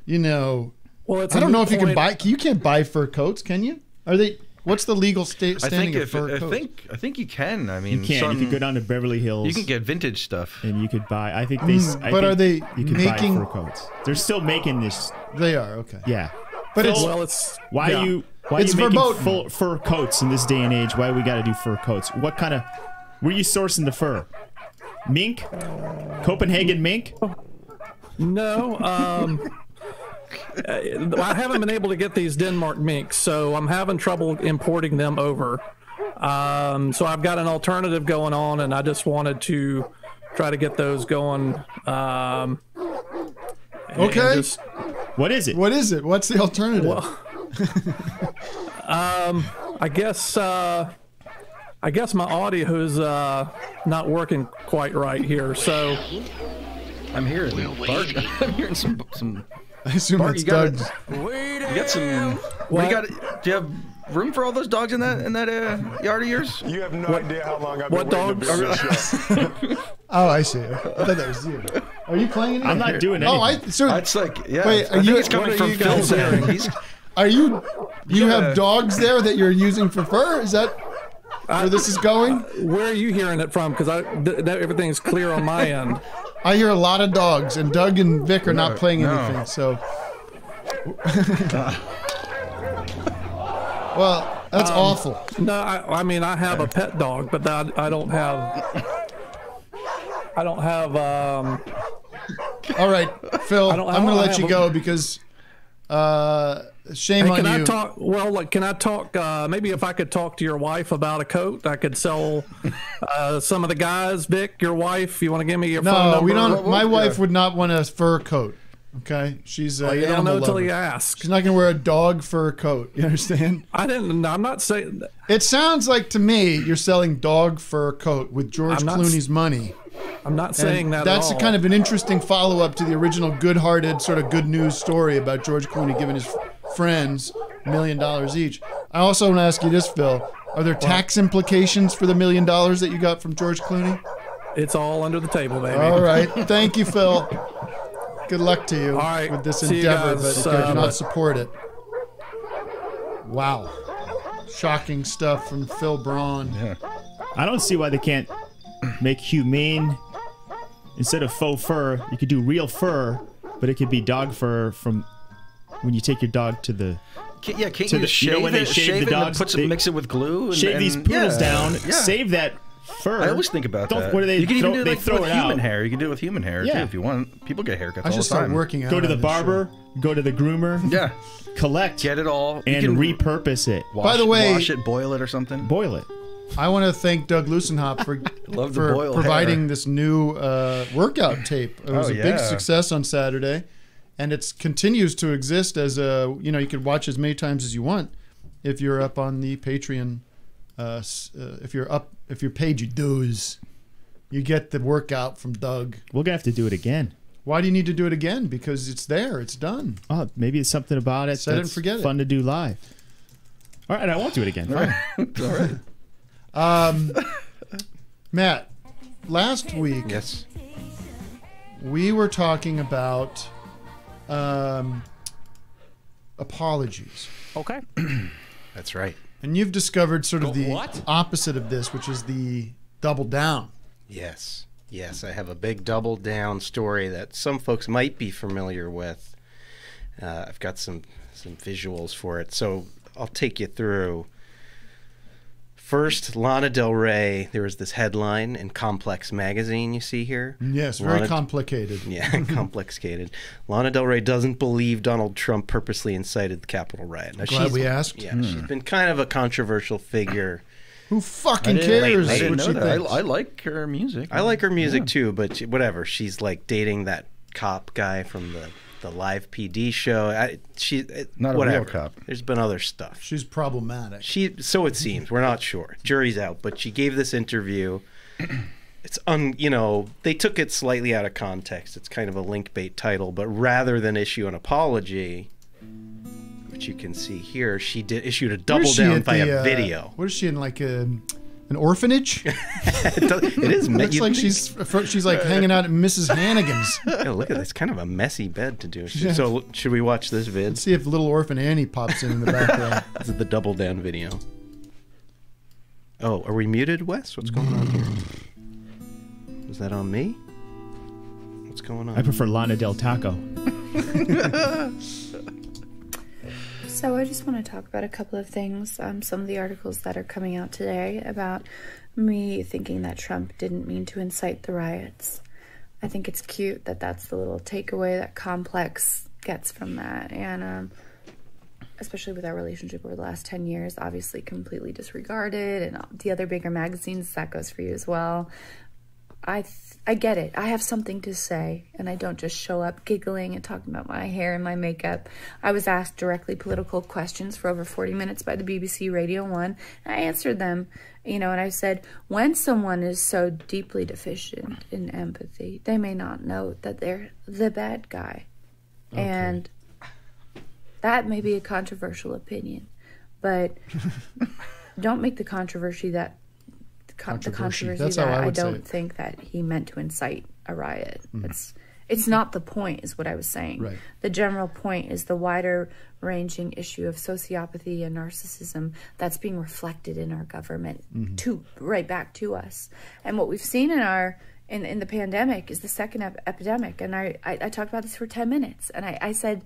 You know, well, I don't know if you can buy. You can't buy fur coats, can you? Are they? What's the legal standing of fur coats? I think you can. I mean, you can. You could go down to Beverly Hills. You can get vintage stuff, and you could buy. I think they. But are they you can making buy fur coats? They're still making this. They are okay. Yeah, but why are you making fur coats in this day and age? Why we got to do fur coats? What kind of? Where are you sourcing the fur? Mink? Copenhagen mink? No. I haven't been able to get these Denmark minks, so I'm having trouble importing them over. So I've got an alternative going on, and I just wanted to try to get those going. Okay. What is it? What is it? What's the alternative? Well, I guess my audio is not working quite right here, so I'm hearing I'm hearing some. I assume it's Doug's. You got some. What do you got? Do you have room for all those dogs in that yard of yours? You have no idea how long I've been what waiting dogs? to be on this show. Oh, I see. I thought that was you. Are you playing anything? I'm not doing anything. It's like, yeah. Wait, I think it's coming from Phil's end. Are you? You have dogs there that you're using for fur? Is that where this is going? Where are you hearing it from? Because everything's clear on my end. I hear a lot of dogs, and Doug and Vic are not playing anything. So, well, that's awful. No, I mean I have a pet dog, but I don't have. All right, Phil. I'm going to let you go because shame on you. Can I talk? Well, can I talk? Maybe if I could talk to your wife about a coat, I could sell some of the guys. Vic, your wife, you want to give me your phone number? No, we don't. My wife would not want a fur coat. Okay, she's you don't know until you ask. She's not going to wear a dog fur coat. You understand? I'm not saying. It sounds like to me you're selling dog fur coat with George Clooney's money. I'm not saying that that's at all. Kind of an interesting follow-up to the original good-hearted sort of good news story about George Clooney giving his friends $1 million each. I also want to ask you this, Phil. Are there tax implications for the $1 million that you got from George Clooney? It's all under the table, baby. All right. Thank you, Phil. Good luck to you right. with this See endeavor, guys, but I do not support it. Wow. Shocking stuff from Phil Braun. Yeah. I don't see why they can't make humane. Instead of faux fur, you could do real fur, but it could be dog fur from when you take your dog to the. Can't you shave when they shave the dogs, mix it with glue, shave these poodles down, save that fur. I always think about that. What do they? You can even do they it throw with it human out. hair. You can do it with human hair too if you want. People get haircuts all the time. I should start working out. Go to the barber. Go to the groomer. Yeah. Collect. Get it all. And you can repurpose it. By the way, wash it, boil it, or something. Boil it. I want to thank Doug Lusenhop for providing this new workout tape. It was a big success on Saturday, and it continues to exist as a you could watch as many times as you want if you're up on the Patreon. If you're paid your dues, you get the workout from Doug. We're gonna have to do it again. Why do you need to do it again? Because it's there. It's done. Oh, maybe it's something about it Set it and that's forget it. fun to do live. All right, I won't do it again. Fine. All right. Matt, last week we were talking about apologies. Okay. That's right. And you've discovered sort of the opposite of this, which is the double down. Yes. Yes, I have a big double down story that some folks might be familiar with. I've got some visuals for it, so I'll take you through. First, Lana Del Rey. There was this headline in Complex magazine you see here. Yes, very complicated. Yeah, complicated. Lana Del Rey doesn't believe Donald Trump purposely incited the Capitol riot. Now, Glad we asked. Yeah, she's been kind of a controversial figure. Who fucking cares? I didn't know that. I like her music. I like her music too, but whatever. She's like dating that cop guy from the live PD show. Not a whatever. real cop. There's been other stuff. She's problematic. So it seems. We're not sure. Jury's out. But she gave this interview. It's they took it slightly out of context. It's kind of a link bait title, but rather than issue an apology, which you can see here, she issued a double down via video. What is she in, like an orphanage? It is. It looks like she's like hanging out at Mrs. Hannigan's. Yeah, look at this. Kind of a messy bed to do. So should we watch this vid? Let's see if little orphan Annie pops in the background. This is the double down video. Oh, are we muted, Wes? What's going on here? Is that on me? What's going on? I prefer Lana Del Taco. So I just want to talk about a couple of things. Some of the articles that are coming out today about me thinking that Trump didn't mean to incite the riots. I think it's cute that that's the little takeaway that Complex gets from that. And especially with our relationship over the last 10 years, obviously completely disregarded. And the other bigger magazines, that goes for you as well. I get it. I have something to say, and I don't just show up giggling and talking about my hair and my makeup. I was asked directly political questions for over 40 minutes by the BBC Radio 1, and I answered them, and I said, when someone is so deeply deficient in empathy, they may not know that they're the bad guy. Okay. And that may be a controversial opinion, but don't make the controversy that the controversy that I don't think that he meant to incite a riot. It's not the point, is what I was saying. Right. The general point is the wider ranging issue of sociopathy and narcissism that's being reflected in our government right back to us. And what we've seen in the pandemic is the second epidemic. And I talked about this for 10 minutes. And I said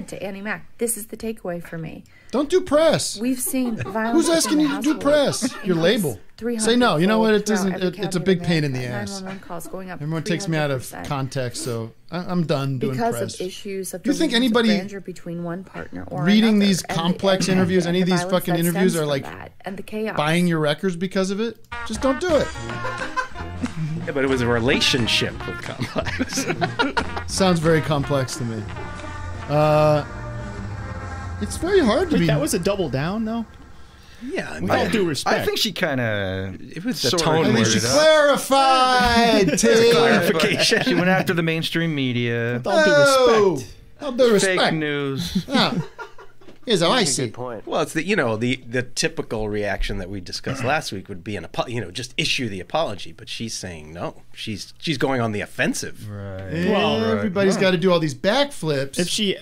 to Annie Mac, this is the takeaway for me. Don't do press. We've seen violence. Who's asking you to do press? Your label. Say no. You know what? It isn't. It's a big pain in the ass. 911 calls going up. Everyone takes me out of context, so I'm done doing press. Because of issues of you think anybody between one partner or reading another, these complex interviews, any of these fucking interviews are like and the chaos. Buying your records because of it? Just don't do it. Yeah, but it was a relationship with Complex. Sounds very complex to me. It's very hard to be. That was a double down, though. Yeah, with all due respect. I think she kind of. It was the tone. I think she clarified. Clarification. She went after the mainstream media. With all due respect. All due respect. Fake news. Yeah. Here's how I see it. Well, it's the typical reaction that we discussed last week would be just issue the apology, but she's saying no. She's going on the offensive. Right. Well, everybody's got to do all these backflips. If she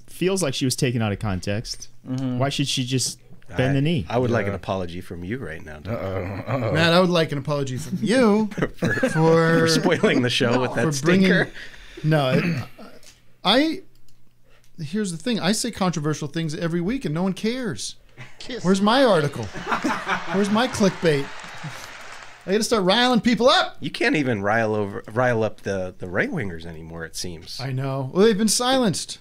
feels like she was taken out of context, why should she just bend the knee? I would like an apology from you right now. Matt, I would like an apology from you for spoiling the show with that stinker. Here's the thing. I say controversial things every week and no one cares. Where's my article? Where's my clickbait? I got to start riling people up. You can't even rile up the right-wingers anymore, it seems. I know. Well, they've been silenced.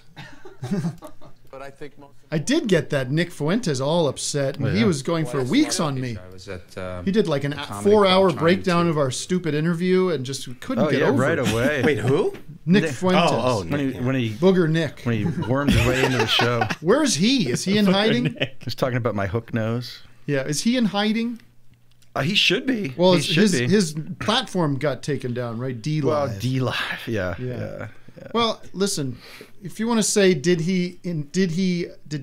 But I think I did get that Nick Fuentes all upset, and he was going for weeks on me. I was at, he did like a 4-hour breakdown of our stupid interview and just couldn't get over right it. away. Wait, who? Nick Fuentes. When he Booger Nick. When he wormed his way into the show. Where is he? Is he in hiding? He's talking about my hook nose. Yeah, is he in hiding? He should be. Well, his platform got taken down, right? D Live. Well, D Live, yeah. Well, listen, if you want to say, did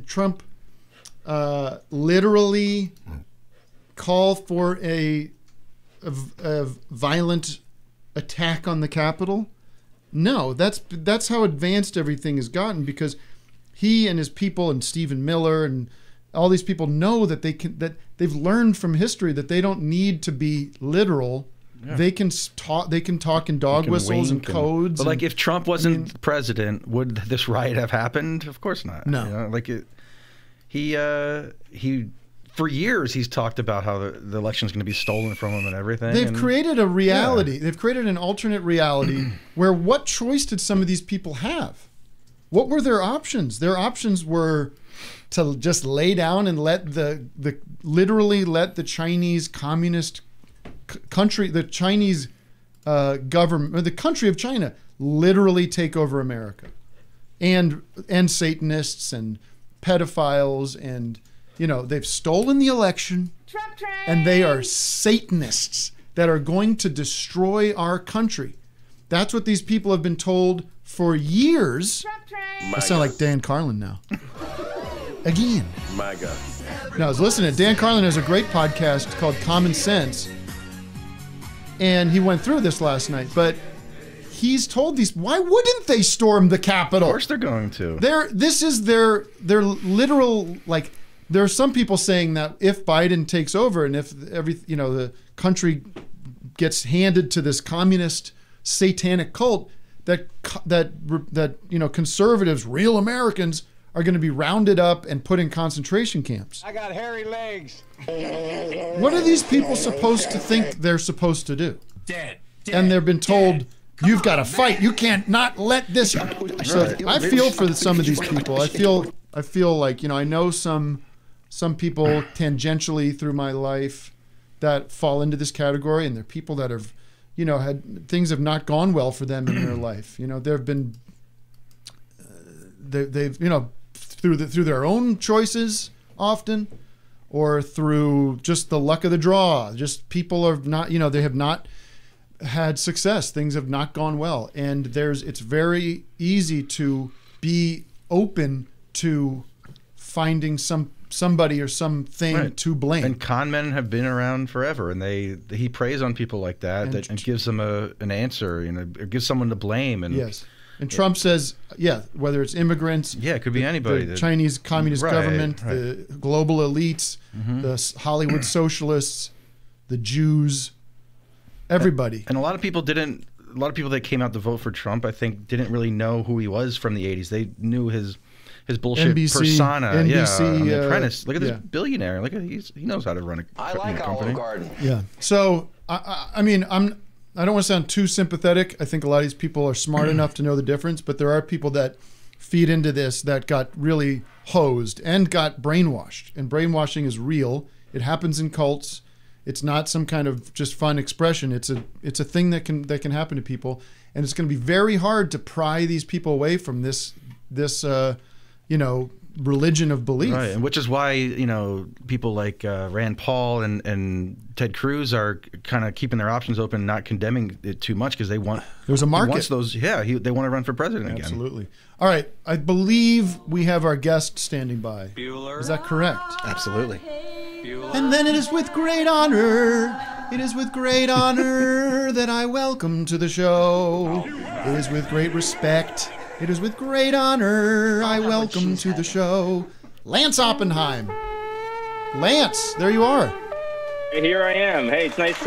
Trump literally call for a violent attack on the Capitol? No, that's how advanced everything has gotten, because he and his people and Stephen Miller and all these people know that they've learned from history that they don't need to be literal. Yeah. They can talk in dog whistles and codes. But like, if Trump wasn't president, would this riot have happened? Of course not. No. You know, like he for years he's talked about how the election is going to be stolen from him and everything. They've created a reality. Yeah. They've created an alternate reality where what choice did some of these people have? What were their options? Their options were to just lay down and let literally let the Chinese communist country, the Chinese government, or the country of China, literally take over America, and Satanists and pedophiles, and they've stolen the election, and they are Satanists that are going to destroy our country. That's what these people have been told for years. I sound like Dan Carlin now. Again. My God. Now, I was listening. Dan Carlin has a great podcast called Common Sense. And he went through this last night. But he's told these, why wouldn't they storm the Capitol? Of course they're going to. This is their literal, like, there are some people saying that if Biden takes over and if the country gets handed to this communist satanic cult, that conservatives, real Americans, are going to be rounded up and put in concentration camps. I got hairy legs. What are these people supposed to think they're supposed to do? Dead. And they've been told, you've got to fight. You can't not let this. So I feel for some of these people. I feel like, I know some people tangentially through my life that fall into this category, and they're people that have, had things have not gone well for them in their life. There have been, they've through their own choices often, or through just the luck of the draw. Just people are not, they have not had success. Things have not gone well, and it's very easy to be open to finding somebody or something to blame. And con men have been around forever, and he preys on people like that and gives them an answer, or gives someone to blame. And yes. And Trump says, whether it's immigrants, it could be anybody, the Chinese communist government, the global elites, the Hollywood socialists, the Jews, everybody. And a lot of people that came out to vote for Trump, I think, didn't really know who he was from the 80s. They knew his bullshit persona. NBC, The Apprentice. Look at this billionaire. Look at he knows how to run a company. Olive Garden. Yeah. So I mean, I don't want to sound too sympathetic. I think a lot of these people are smart enough to know the difference, but there are people that feed into this that got really hosed and got brainwashed. And brainwashing is real. It happens in cults. It's not some kind of just fun expression. It's a thing that can happen to people, and it's going to be very hard to pry these people away from this religion of belief. Right, and which is why people like Rand Paul and Ted Cruz are kind of keeping their options open, not condemning it too much, because there's a market. They want to run for president again. Absolutely. All right, I believe we have our guest standing by. Bueller. Is that correct? Absolutely. Bueller. And then it is with great honor that I welcome to the show. It is with great respect. It is with great honor I welcome to the show Lance Oppenheim. Lance, there you are. Here I am. Hey, it's nice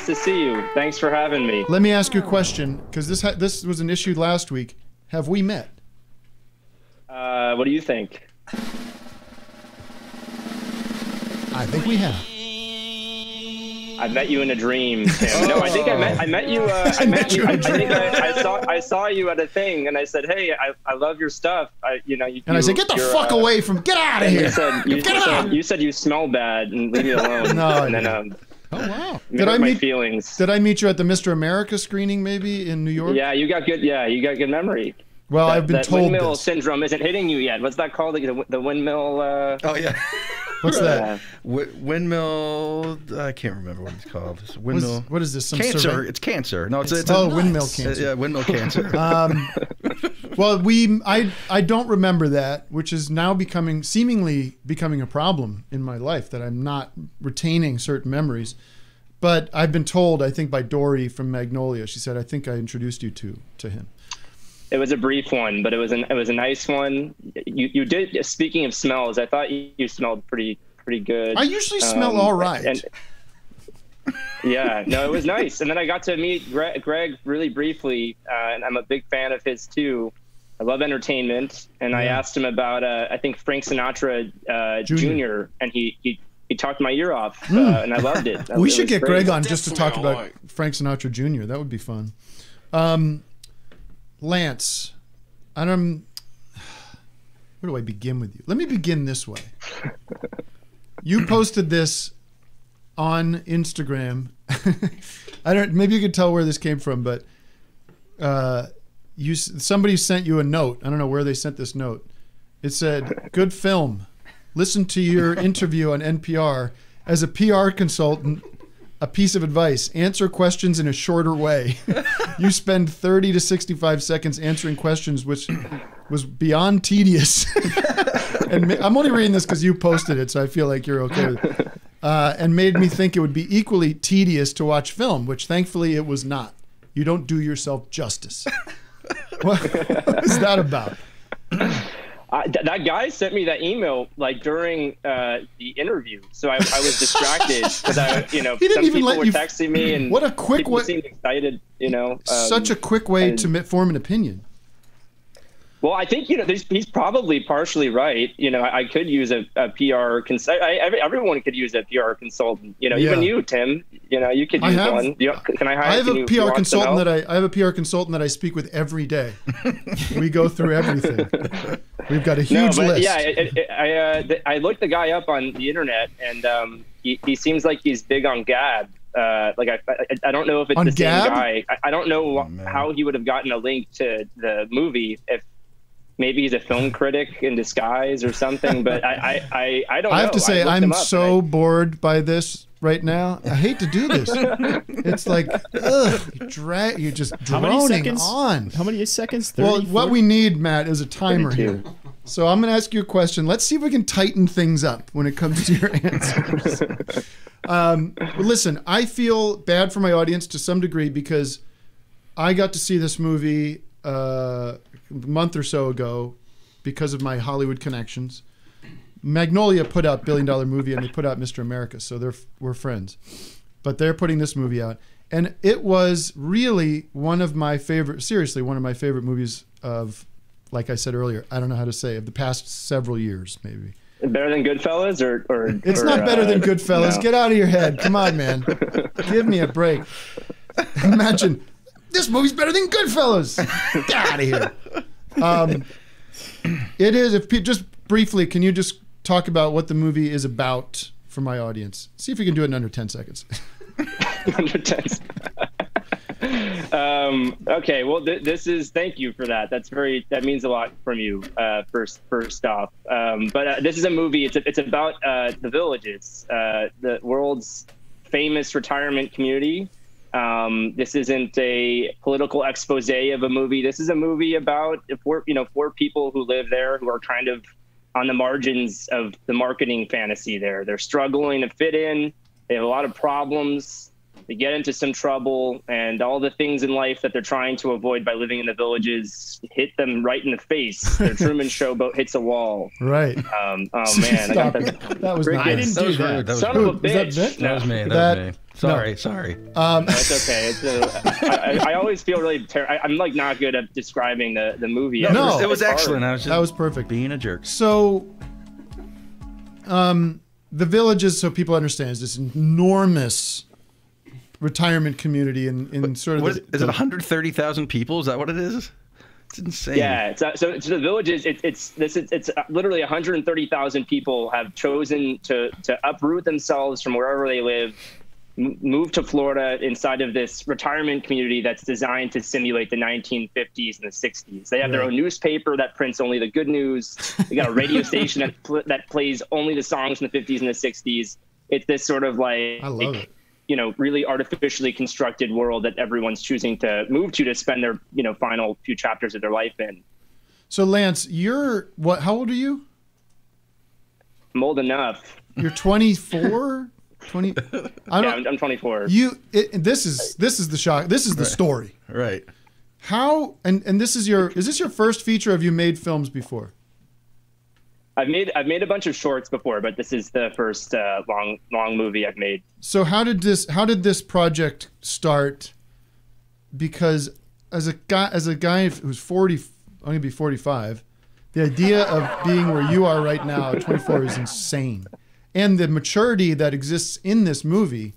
to see you. Thanks for having me. Let me ask you a question, because this was an issue last week. Have we met? What do you think? I think we have. I met you in a dream, Tim. No, I think I met you. I met you. I saw you at a thing, and I said, "Hey, I love your stuff." I said, "Get the fuck away from! Get out of here! You said you smell bad and leave me alone." No, and then oh wow! Did I meet feelings? Did I meet you at the Mr. America screening maybe in New York? Yeah, you got good memory. Well, I've been told windmill this. syndrome isn't hitting you yet. What's that called? The windmill. Oh yeah. What's that? Windmill. I can't remember what it's called. It's windmill. What is this? Some cancer. It's cancer. No, it's windmill cancer. Yeah, windmill cancer. Well, I don't remember that, which is now seemingly becoming a problem in my life, that I'm not retaining certain memories. But I've been told, I think by Dory from Magnolia, she said, I think I introduced you to him. It was a brief one, but it was a nice one. You did. Speaking of smells, I thought you smelled pretty good. I usually smell all right. And, yeah, no, it was nice. And then I got to meet Greg really briefly, and I'm a big fan of his too. I love entertainment, and I asked him about I think Frank Sinatra Jr. and he talked my ear off, and I loved it. We should get Greg on just to talk about Frank Sinatra Jr. That would be fun. Lance, where do I begin with you? Let me begin this way. You posted this on Instagram. Maybe you could tell where this came from, but somebody sent you a note. I don't know where they sent this note. It said, "Good film. Listen to your interview on NPR. As a PR consultant, a piece of advice: answer questions in a shorter way. You spend 30 to 65 seconds answering questions, which was beyond tedious." And I'm only reading this because you posted it, so I feel like you're okay with it. And made me think it would be equally tedious to watch film, which thankfully it was not. You don't do yourself justice. What is that about? That guy sent me that email like during the interview, so I was distracted because he didn't some even people let were you. texting me, and what a quick way! Seemed excited, Such a quick way to form an opinion. Well, I think he's probably partially right. I could use a PR consultant. Everyone could use a PR consultant. Even you, Tim. You could use one. Can I hire? I have a PR consultant I have a PR consultant that I speak with every day. We go through everything. We've got a huge list. Yeah, I looked the guy up on the internet, and he seems like he's big on Gab. I don't know if it's the same guy. I don't know how he would have gotten a link to the movie if. Maybe he's a film critic in disguise or something, but I don't know. I have to say, I'm so bored by this right now. I hate to do this. It's like, you're just droning on. How many seconds? 30, well, 40? what we need, Matt, is a timer 32. here. So I'm going to ask you a question. Let's see if we can tighten things up when it comes to your answers. Listen, I feel bad for my audience to some degree because I got to see this movie a month or so ago because of my Hollywood connections. Magnolia put out $1 Billion Movie and they put out Mr. America, so we're friends. But they're putting this movie out, and it was really one of my favorite movies of, like I said earlier, I don't know how to say, of the past several years, maybe. Better than Goodfellas, or it's not better than Goodfellas. No. Get out of your head! Come on, man. Give me a break. Imagine. This movie's better than Goodfellas. Get out of here. It is. Just briefly, can you just talk about what the movie is about for my audience? See if you can do it in under 10 seconds. Under 10 okay. Well, thank you for that. That means a lot from you. First off. But this is a movie. It's about the Villages, the world's famous retirement community. This isn't a political expose of a movie. This is a movie about four people who live there who are kind of on the margins of the marketing fantasy there. They're struggling to fit in. They have a lot of problems. They get into some trouble, and all the things in life that they're trying to avoid by living in the Villages hit them right in the face. Their Truman Showboat hits a wall. Right. Oh man, that was not. I didn't do that. Son of a bitch. That was me. That was me. Sorry. That's okay. I always feel really terrible. I'm like not good at describing the movie. No, it was excellent. That was perfect. Being a jerk. So, the Villages, so people understand, is this enormous retirement community in sort of. Is it 130,000 people? Is that what it is? It's insane. Yeah. So the Villages, it's literally 130,000 people have chosen to uproot themselves from wherever they live, move to Florida inside of this retirement community that's designed to simulate the 1950s and the 60s. They have their own newspaper that prints only the good news. They got a radio station that plays only the songs from the 50s and the 60s. It's this sort of like, I love it. Really artificially constructed world that everyone's choosing to move to spend their, final few chapters of their life in. So Lance, how old are you? I'm old enough. You're 24? 20? I'm 24. This is the shock. This is the story. Right. How and this is this your first feature? Or have you made films before? I've made a bunch of shorts before, but this is the first long movie I've made. So how did this project start? Because as a guy who's 40, I'm gonna be 45, the idea of being where you are right now at 24 is insane, and the maturity that exists in this movie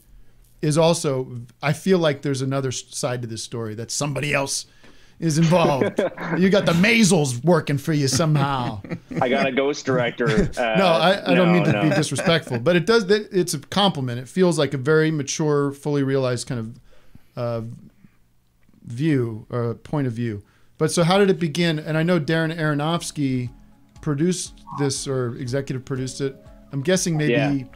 is also. I feel like there's another side to this story that somebody else is involved. You got the Maisels working for you somehow. I got a ghost director. No, I don't mean to be disrespectful, but it's a compliment. It feels like a very mature, fully realized kind of view or point of view. But so how did it begin? And I know Darren Aronofsky produced this or executive produced it. I'm guessing maybe he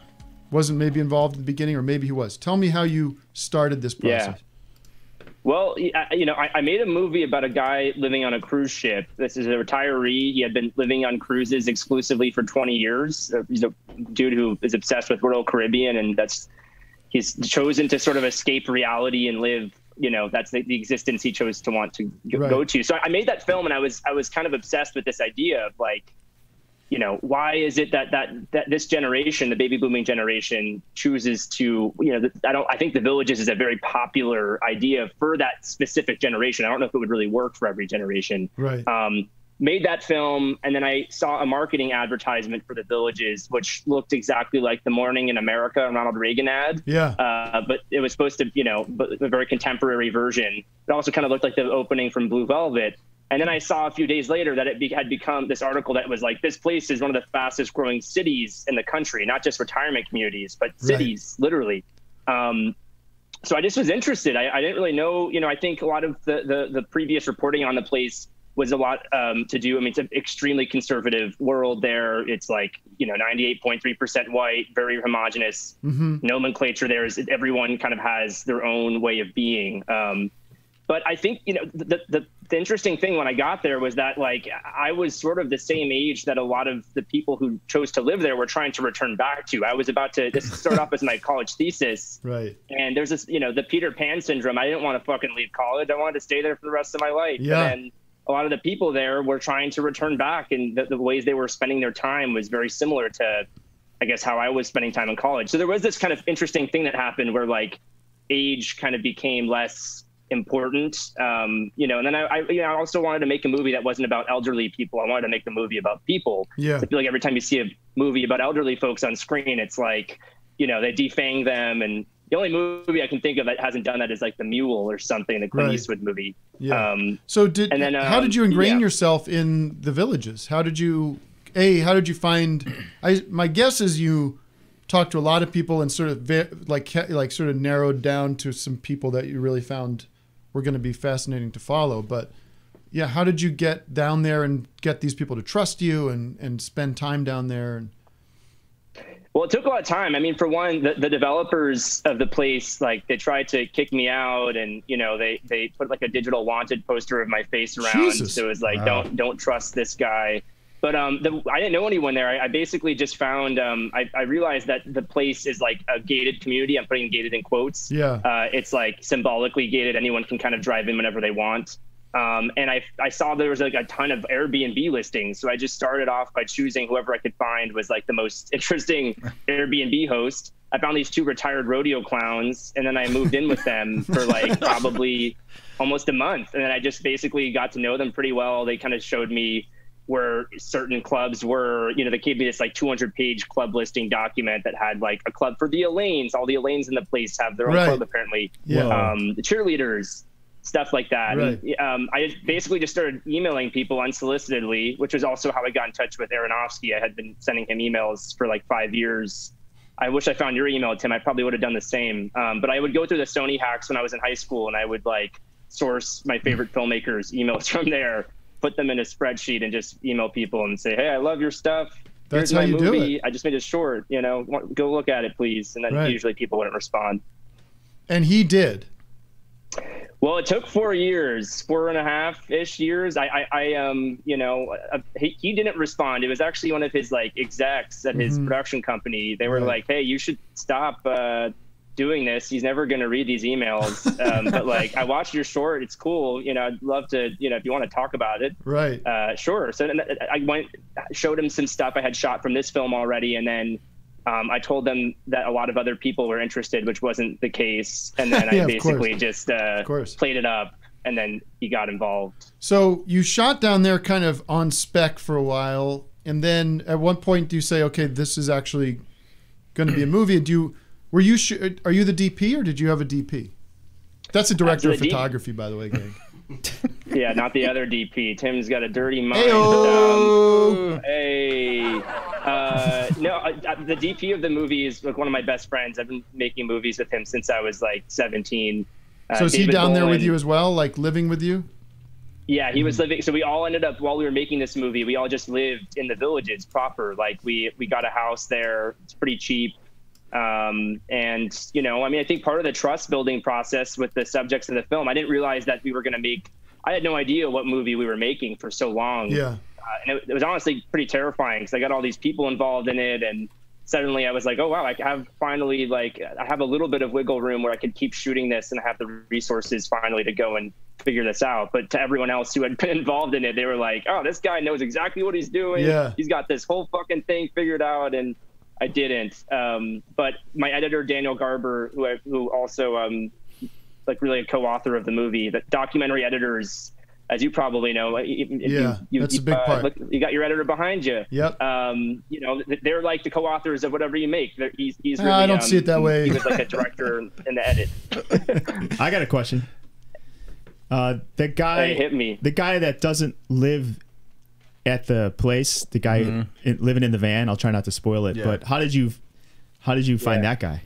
wasn't maybe involved in the beginning, or maybe he was. Tell me how you started this process. Yeah. Well, I made a movie about a guy living on a cruise ship. This is a retiree. He had been living on cruises exclusively for 20 years. He's a dude who is obsessed with Royal Caribbean, and he's chosen to sort of escape reality and live. That's the existence he chose to want to go to. So I made that film, and I was kind of obsessed with this idea of like, why is it that this generation, the baby booming generation, chooses to, I think The Villages is a very popular idea for that specific generation. I don't know if it would really work for every generation. Right. Made that film, and then I saw a marketing advertisement for The Villages, which looked exactly like the Morning in America Ronald Reagan ad. Yeah. But it was supposed to, but a very contemporary version. It also kind of looked like the opening from Blue Velvet. And then I saw a few days later that it had become this article that was like, this place is one of the fastest growing cities in the country, not just retirement communities, but cities, literally. So I just was interested. I didn't really know, I think a lot of the previous reporting on the place was a lot to do. I mean, it's an extremely conservative world there. It's like, 98.3% white, very homogenous nomenclature there. Is everyone kind of has their own way of being. But I think, the interesting thing when I got there was that, like, I was sort of the same age that a lot of the people who chose to live there were trying to return back to. I was about to start off as my college thesis. Right. And there's this, the Peter Pan syndrome. I didn't want to fucking leave college. I wanted to stay there for the rest of my life. Yeah. And a lot of the people there were trying to return back, and the ways they were spending their time was very similar to, I guess, how I was spending time in college. So there was this kind of interesting thing that happened where, like, age kind of became less important, and then I also wanted to make a movie that wasn't about elderly people. I wanted to make the movie about people. Yeah. I feel like every time you see a movie about elderly folks on screen, it's like, they defang them, and the only movie I can think of that hasn't done that is like The Mule or something, the Clint Eastwood movie. Yeah. So how did you ingrain yourself in The Villages? How did you find? My guess is you talked to a lot of people and sort of narrowed down to some people that you really found were going to be fascinating to follow. But yeah, how did you get down there and get these people to trust you and spend time down there? Well, it took a lot of time. I mean, for one, the developers of the place, like, they tried to kick me out, and they put like a digital wanted poster of my face around. Jesus. So it was like, don't trust this guy. But I didn't know anyone there. I basically just found, I realized that the place is like a gated community. I'm putting gated in quotes. Yeah. It's like symbolically gated. Anyone can kind of drive in whenever they want. And I saw there was like a ton of Airbnb listings. So I just started off by choosing whoever I could find was like the most interesting Airbnb host. I found these two retired rodeo clowns, and then I moved in with them for like probably almost a month. And then I just basically got to know them pretty well. They kind of showed me where certain clubs were, they gave me this like 200-page club listing document that had like a club for the Elaines. All the Elaines in the place have their own club, apparently. Yeah. The cheerleaders, stuff like that. Right. And, I basically just started emailing people unsolicitedly, which was also how I got in touch with Aronofsky. I had been sending him emails for like 5 years. I wish I found your email, Tim. I probably would have done the same. But I would go through the Sony hacks when I was in high school, and I would like source my favorite filmmakers' emails from there, put them in a spreadsheet, and just email people and say, hey, I love your stuff. That's Here's how my you movie. do it. I just made a short, go look at it, please. And then usually people wouldn't respond. And he did. Well, it took 4 years, 4.5-ish years. He didn't respond. It was actually one of his like execs at his production company. They were like, hey, you should stop doing this. He's never going to read these emails. But like, I watched your short. It's cool. You know, I'd love to, you know, if you want to talk about it. Right. Sure. So then I showed him some stuff I had shot from this film already. And then I told them that a lot of other people were interested, which wasn't the case. And then I basically just played it up, and then he got involved. So you shot down there kind of on spec for a while. And then at one point do you say, okay, this is actually going to be a movie? And are you the DP or did you have a DP? That's a director of photography, by the way, gang. Yeah, not the other DP. Tim's got a dirty mind. Hey-o! The DP of the movie is like one of my best friends. I've been making movies with him since I was like 17. So is he down there with you as well, like living with you? Yeah, he was living. So we all ended up, while we were making this movie, we all just lived in the Villages proper. Like we got a house there. It's pretty cheap. And, you know, I mean, I think part of the trust building process with the subjects of the film, I didn't realize that we were going to make, I had no idea what movie we were making for so long. Yeah. And it was honestly pretty terrifying because I got all these people involved in it. And suddenly I was like, oh, wow, I have finally, like, I have a little bit of wiggle room where I could keep shooting this and I have the resources finally to go and figure this out. But to everyone else who had been involved in it, they were like, oh, this guy knows exactly what he's doing. Yeah. He's got this whole fucking thing figured out. And I didn't. But my editor, Daniel Garber, who also like really a co-author of the movie, the documentary editors, as you probably know, that's a big part. You got your editor behind you. Yep. You know, they're like the co-authors of whatever you make. He's really, I don't see it that way. He was like a director in the edit. I got a question. The guy hit me. The guy that doesn't live at the place, the guy living in the van. I'll try not to spoil it. But how did you find that guy?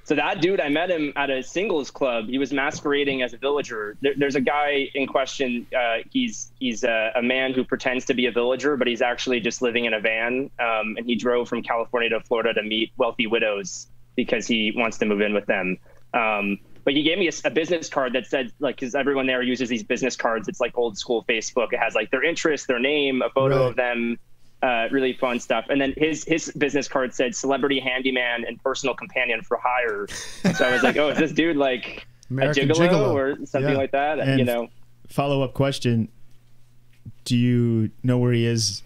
So that dude, I met him at a singles club. He was masquerading as a villager. There's a guy in question. He's a man who pretends to be a villager, but he's actually just living in a van. And he drove from California to Florida to meet wealthy widows because he wants to move in with them. But he gave me a business card that said, like, because everyone there uses these business cards. It's like old school Facebook. It has like their interest, their name, a photo of them. Really fun stuff. And then his business card said celebrity handyman and personal companion for hire. So I was like, oh, is this dude like American a gigolo gigolo or something like that? And you know, follow-up question. Do you know where he is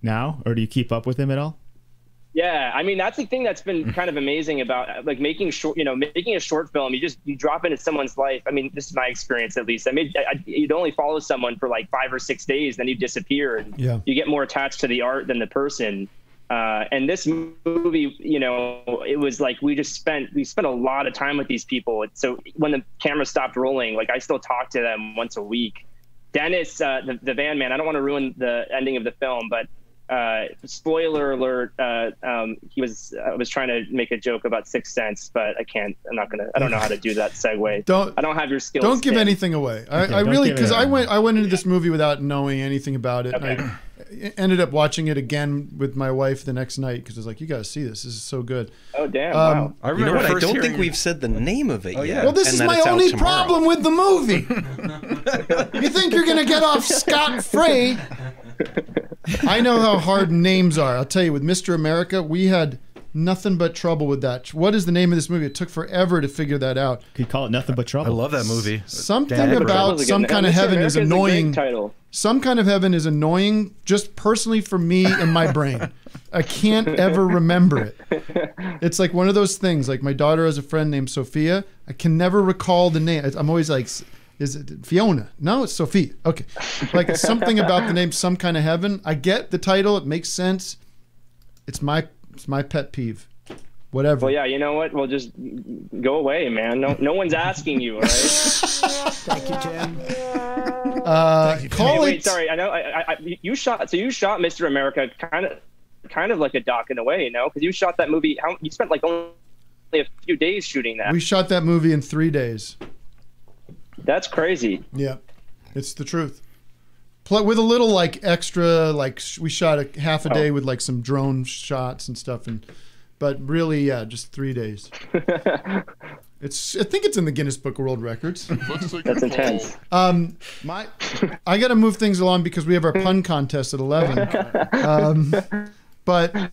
now, or do you keep up with him at all? Yeah, I mean, that's the thing that's been kind of amazing about like making a short film. You drop into someone's life. I mean, this is my experience, at least. You'd only follow someone for like 5 or 6 days, then you disappear, and you get more attached to the art than the person. And this movie, you know, it was like we spent a lot of time with these people. So when the camera stopped rolling, like I still talk to them once a week. Dennis, the van man. I don't want to ruin the ending of the film, but. Spoiler alert, I was trying to make a joke about Sixth Sense, but I don't know how to do that segue. I don't have your skills. Don't give anything away. I really, because I went into this movie without knowing anything about it. Okay. And I ended up watching it again with my wife the next night because I was like, you got to see this. This is so good. Oh, damn. Wow. I remember I don't think we've said the name of it yet. Well, this is my only problem with the movie. You think you're going to get off scot-free? I know how hard names are. I'll tell you, with Mr. America, we had nothing but trouble with that. What is the name of this movie? It took forever to figure that out. Could call it Nothing But Trouble. I love that movie. Something about Some Kind of Heaven is annoying. Some Kind of Heaven is annoying just personally for me and my brain. I can't ever remember it. It's like one of those things. Like my daughter has a friend named Sophia. I can never recall the name. I'm always like... Is it Fiona? No, it's Sophie. Okay. Like something about the name Some Kind of Heaven. I get the title. It makes sense. It's my pet peeve. Whatever. Well, yeah, you know what? Well, just go away, man. No one's asking you, all right? Thank you, Tim. Wait, sorry. I know you shot Mr. America kind of like a doc in a way, you know? Because you shot that movie. You spent like only a few days shooting that. We shot that movie in 3 days. That's crazy. Yeah, it's the truth. With a little like extra, like we shot a half a day with like some drone shots and stuff, but really, yeah, just 3 days. I think it's in the Guinness Book of World Records. That's intense. I got to move things along because we have our pun contest at 11. But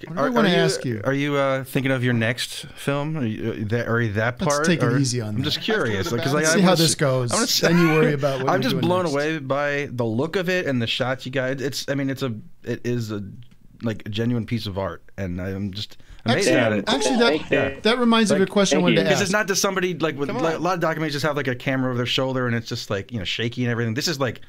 What do I want to ask you? Are you thinking of your next film? Are you that part? Let's take it easy on that. I'm just curious, because Let's see how this goes. Then you worry about what I'm you're just doing blown next. away by the look of it and the shots you guys. It is a genuine piece of art, and I'm just amazed at it. Actually, that reminds me of a question I wanted to ask. Because it's not just somebody like with a lot of documentaries just have like a camera over their shoulder and it's just like shaky and everything. This is like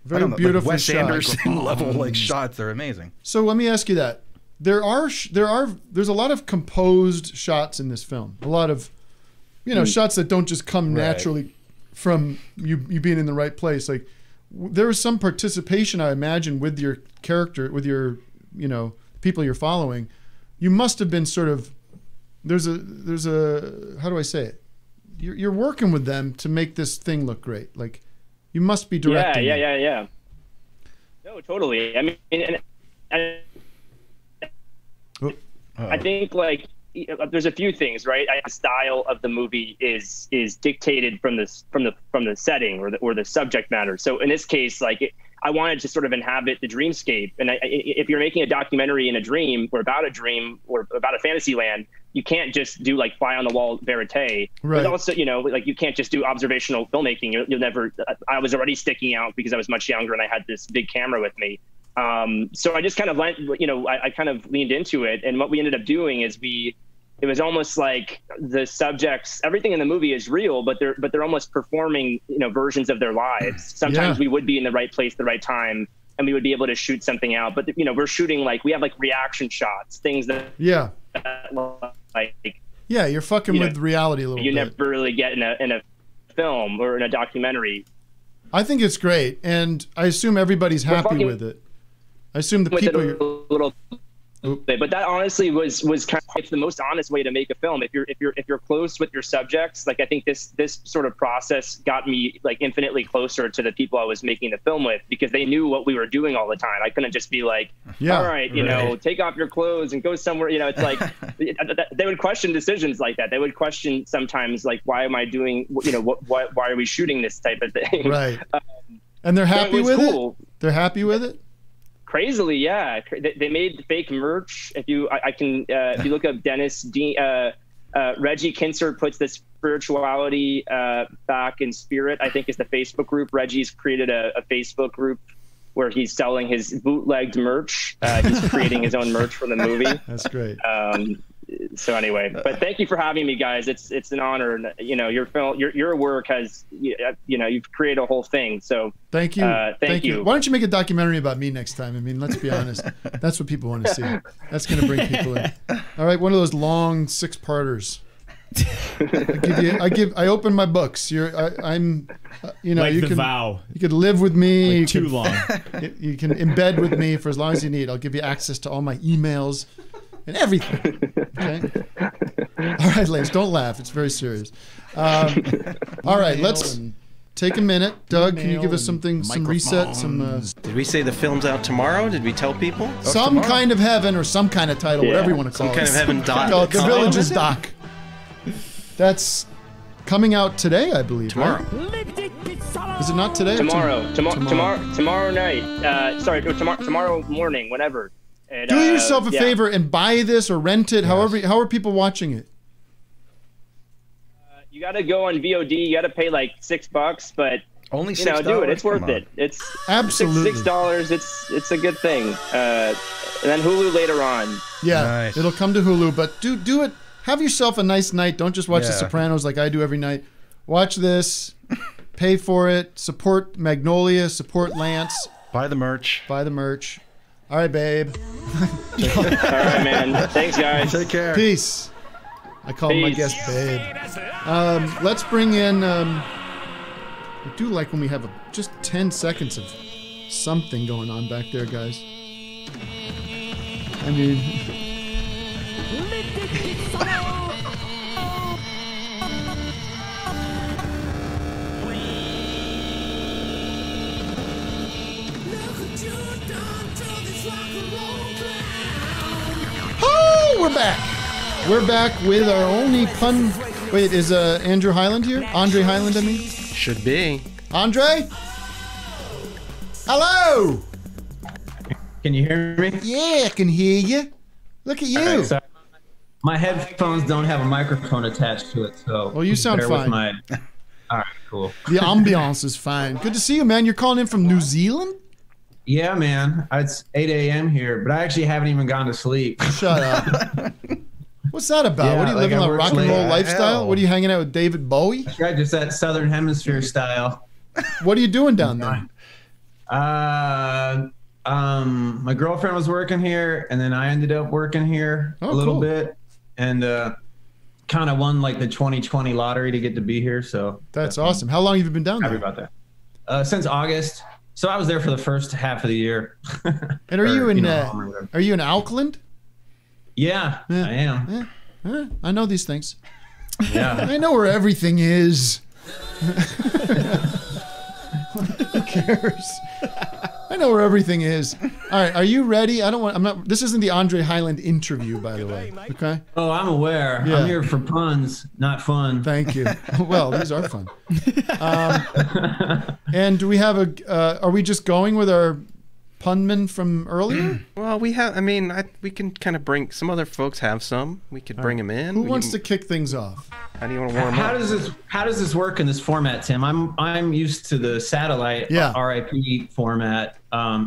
very beautiful Wes shot. Anderson level shots. They're amazing. So let me ask you that. There's a lot of composed shots in this film. A lot of, shots that don't just come naturally from you being in the right place. Like there was some participation, I imagine, with your character, with your, people you're following. You must have been sort of, there's a, how do I say it? You're working with them to make this thing look great. Like you must be directing. Yeah. No, totally. I mean, I think there's a few things, right? The style of the movie is dictated from the setting or the subject matter. So in this case, I wanted to sort of inhabit the dreamscape. And if you're making a documentary in a dream or about a fantasy land, you can't just do fly on the wall verite. Right. But also, you can't just do observational filmmaking. You'll never. I was already sticking out because I was much younger and I had this big camera with me. So I just kind of I kind of leaned into it, and what we ended up doing is it was almost like the subjects, everything in the movie is real, but they're almost performing, versions of their lives. Sometimes we would be in the right place at the right time and we would be able to shoot something out. But, we're shooting we have reaction shots, things that, you're fucking with reality a little bit. You never really get in a film or in a documentary. I think it's great. And I assume everybody's happy with it. I assume the people but that honestly was kind of, it's the most honest way to make a film. If you're close with your subjects, I think this sort of process got me infinitely closer to the people I was making the film with, because they knew what we were doing all the time. I couldn't just be all right, take off your clothes and go somewhere. It's like they would question decisions like that. They would question sometimes why am I doing, why are we shooting this type of thing? Right. And they're happy with it. They're happy with it. Crazily, yeah. They made fake merch. If you look up Dennis Dean, Reggie Kinser puts the spirituality back in spirit, I think is the Facebook group. Reggie's created a Facebook group where he's selling his bootlegged merch. He's creating his own merch for the movie. That's great. So anyway, but thank you for having me, guys. It's an honor. Your film, your work has, you've created a whole thing. So thank you. Thank you. Why don't you make a documentary about me next time? I mean, let's be honest. That's what people want to see. That's going to bring people in. All right, one of those long 6-parters. I open my books. I'm you can Vow. You could live with me. Too long. You can embed with me for as long as you need. I'll give you access to all my emails and everything. Okay. All right, Lance, don't laugh. It's very serious. All right, let's take a minute. Doug, can you give us some reset? Did we say the film's out tomorrow? Did we tell people? Some kind of heaven or some kind of title, whatever you want to call it. Some kind of heaven doc. Call it The Village's doc. That's coming out today, I believe. Tomorrow. Right? Is it not today? Tomorrow night. Tomorrow morning, whenever. And, do yourself a favor and buy this or rent it. Yes. How are people watching it? You got to go on VOD. You got to pay $6, but only $6. Do it. It's worth it. It's absolutely $6. It's a good thing. And then Hulu later on. Yeah, nice. It'll come to Hulu, but do it. Have yourself a nice night. Don't just watch The Sopranos like I do every night. Watch this. Pay for it. Support Magnolia. Support Lance. Buy the merch. All right, babe. All right, man. Thanks, guys. Take care. Peace. I call my guest babe. Let's bring in. I do like when we have just 10 seconds of something going on back there, guys. I mean. Oh, we're back. We're back with our only pun. Wait, is Andrew Hyland here? Andre Hyland, I mean? Should be. Andre? Hello? Can you hear me? Yeah, I can hear you. Look at you. Right, so my headphones don't have a microphone attached to it, so well, you sound bear fine. with my... All right, cool. The ambiance is fine. Good to see you, man. You're calling in from New Zealand? Yeah, man. It's 8 a.m. here, but I actually haven't even gone to sleep. Shut up. What's that about? Yeah, what are you like living I a work rock and late. roll lifestyle? Hell. What are you hanging out with David Bowie? That's right, just that Southern Hemisphere style. What are you doing down there? My girlfriend was working here, and then I ended up working here a little bit, and kind of won like the 2020 lottery to get to be here. So that's awesome. How long have you been down there? Happy about that. Since August. So I was there for the first half of the year. And are you in? Are you in Auckland? Yeah, I am. Yeah. I know these things. Yeah. I know where everything is. Who cares? I know where everything is. All right, are you ready? I'm not. This isn't the Andre Hyland interview, by the way. Okay. Oh, I'm aware. Yeah. I'm here for puns, not fun. Thank you. Well, these are fun. And do we have a? Are we just going with our punman from earlier? Well, we have. I mean, we can kind of bring some other folks have some. We could bring them in. Who wants to kick things off? How do you want to warm How up? does this work in this format, Tim? I'm used to the satellite RIP format.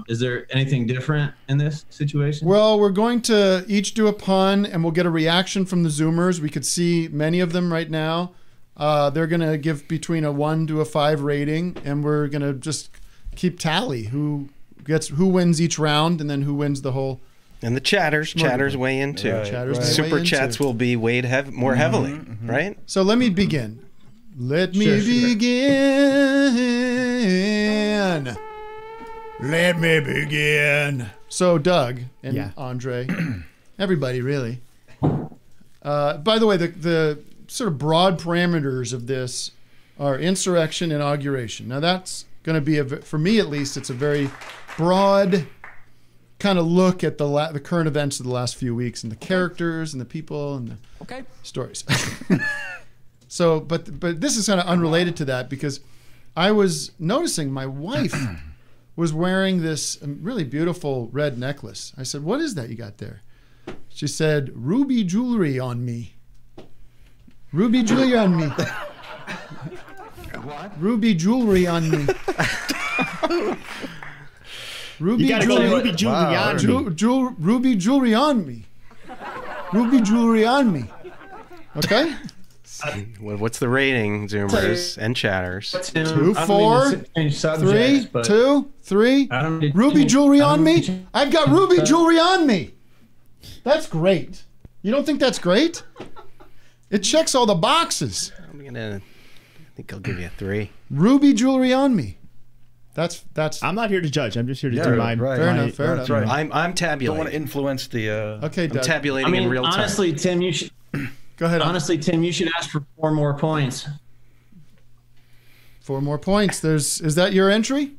Is there anything different in this situation? Well, we're going to each do a pun, and we'll get a reaction from the Zoomers. We could see many of them right now. They're going to give between a 1 to a 5 rating, and we're going to just keep tally who wins each round, and then who wins the whole. And the chatters weigh in too. Super chats will be weighed more heavily, right? So let me begin. Let me begin. Let me begin. So Doug and Andre, everybody really. By the way, the sort of broad parameters of this are insurrection, inauguration. Now that's going to be for me at least, it's a very broad kind of look at the current events of the last few weeks and the characters and the people and the stories. So, but this is kind of unrelated to that because I was noticing my wife was wearing this really beautiful red necklace. I said, "What is that you got there?" She said, "Ruby jewelry on me." Ruby jewelry on me. What? Ruby jewelry on me. Ruby jewelry on me. Ruby jewelry on me. Ruby jewelry on me. Okay? What's the rating, Zoomers and chatters? 2, 4, 3, 2, 3. Ruby jewelry on me? I've got ruby jewelry on me. That's great. You don't think that's great? It checks all the boxes. I think I'll give you a 3. Ruby jewelry on me. That's. I'm not here to judge. I'm just here to do my. Fair enough. Right. I'm tabulating. Don't want to influence the. Okay, I'm Doug. tabulating in real time. Honestly, Tim, you should. Go ahead. Honestly, Tim, you should ask for 4 more points. 4 more points. Is that your entry?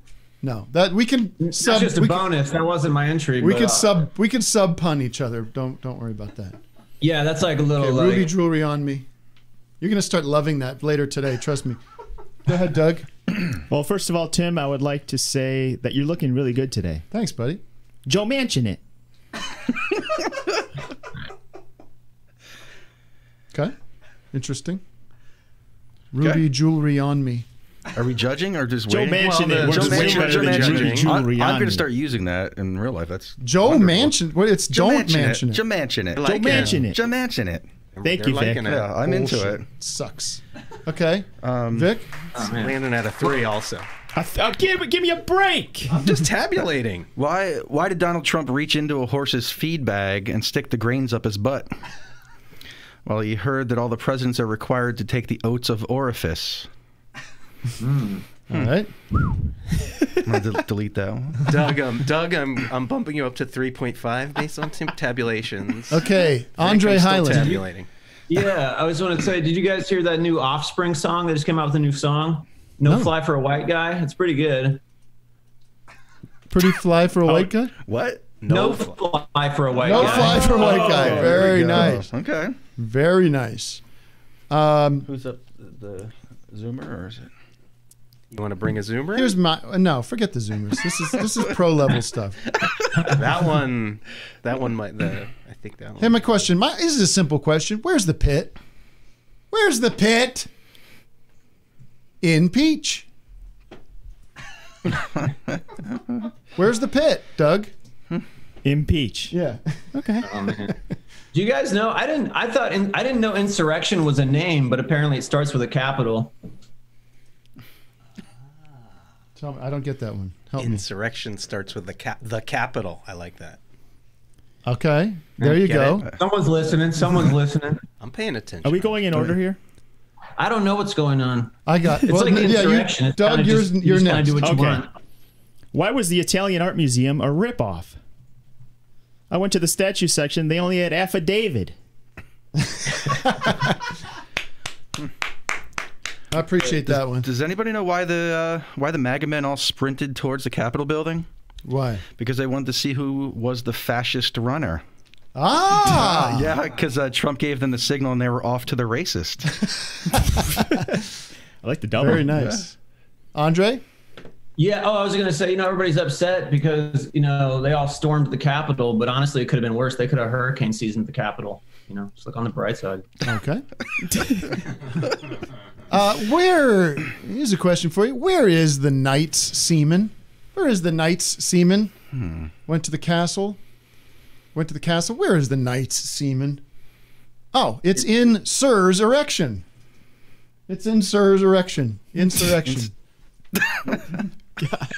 No, that we can. That's just a bonus. That wasn't my entry. We but, could We could sub pun each other. Don't worry about that. Yeah, that's like a little. Okay, like, ruby jewelry on me. You're gonna start loving that later today. Trust me. Go ahead, Doug. Well, first of all, Tim, I would like to say that you're looking really good today. Thanks, buddy. Joe Manchin it. Okay. Interesting. Ruby jewelry on me. Are we judging or just Joe waiting? Manchin it. Joe Manchin jewelry I'm on going to me. start using that in real life. That's Joe wonderful. Manchin. Well, it's don't mention it. Joe Manchin it. Joe Manchin it. Joe Manchin it. Thank you, Vic. Yeah, I'm into it. Sucks. Okay. Vic? Landon at a 3 also. Give me a break. I'm just tabulating. Why did Donald Trump reach into a horse's feed bag and stick the grains up his butt? Well, he heard that all the presidents are required to take the oaths of orifice. All right. I'm gonna delete that one. Doug, I'm bumping you up to 3.5 based on tabulations. Okay, Andre Hyland. Tabulating. Yeah, I was going to say, did you guys hear that new Offspring song? They just came out with a new song. No Fly for a White Guy. It's pretty good. Pretty fly for a white guy? What? No fly for a white No guy. fly for a white guy. Very nice. Okay. Very nice. Who's up? The Zoomer, or is it? You want to bring a Zoomer? Here's my no. Forget the Zoomers. This is pro level stuff. That one might. I think that one. Hey, my question. This is a simple question. Where's the pit? Where's the pit? In Peach. Where's the pit, Doug? In Peach. Yeah. Okay. Oh, man. Do you guys know? I didn't know Insurrection was a name, but apparently it starts with a capital. Tell me, I don't get that one. Help me. Insurrection starts with the capital. I like that. Okay. There you go. Someone's listening. Someone's listening. I'm paying attention. Are we going in order here? I don't know what's going on. I got. It's like Insurrection. It's Doug, kinda you're just next. do what you Okay. want. Why was the Italian Art Museum a ripoff? I went to the statue section. They only had affidavit. I appreciate that one. Does anybody know why the MAGA men all sprinted towards the Capitol building? Why? Because they wanted to see who was the fascist runner. Ah! Yeah, because Trump gave them the signal and they were off to the racist. I like the double. Very nice. Yeah. Andre? Yeah. Oh, I was going to say, everybody's upset because, they all stormed the Capitol, but honestly, it could have been worse. They could have hurricane seasoned the Capitol. Just look on the bright side. Okay. Here's a question for you. Where is the Knight's seaman? Where is the Knight's seaman? Went to the castle. Where is the Knight's seaman? Oh, it's in Sir's erection. It's in Sir's erection. Insurrection. God.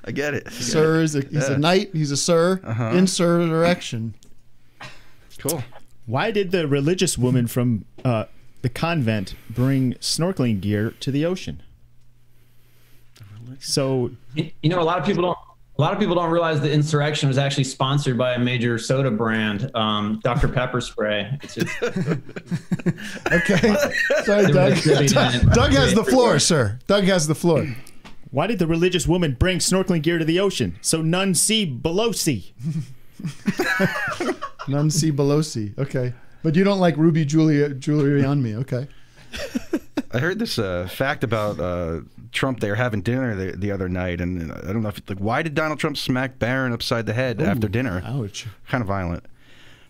I get it. Sir he's a knight. He's a sir. In Sir's erection. Cool. Why did the religious woman from the convent bring snorkeling gear to the ocean? So, a lot of people don't realize the Insurrection was actually sponsored by a major soda brand, Dr. Pepper spray. Okay. Sorry, Doug. Doug has the floor, sir. Doug has the floor. Why did the religious woman bring snorkeling gear to the ocean? So none see below sea. None see below sea. Okay. But you don't like ruby jewelry on me. Okay. I heard this fact about Trump. They were having dinner the other night, and I don't know if why did Donald Trump smack Barron upside the head after dinner? Ouch! Kind of violent,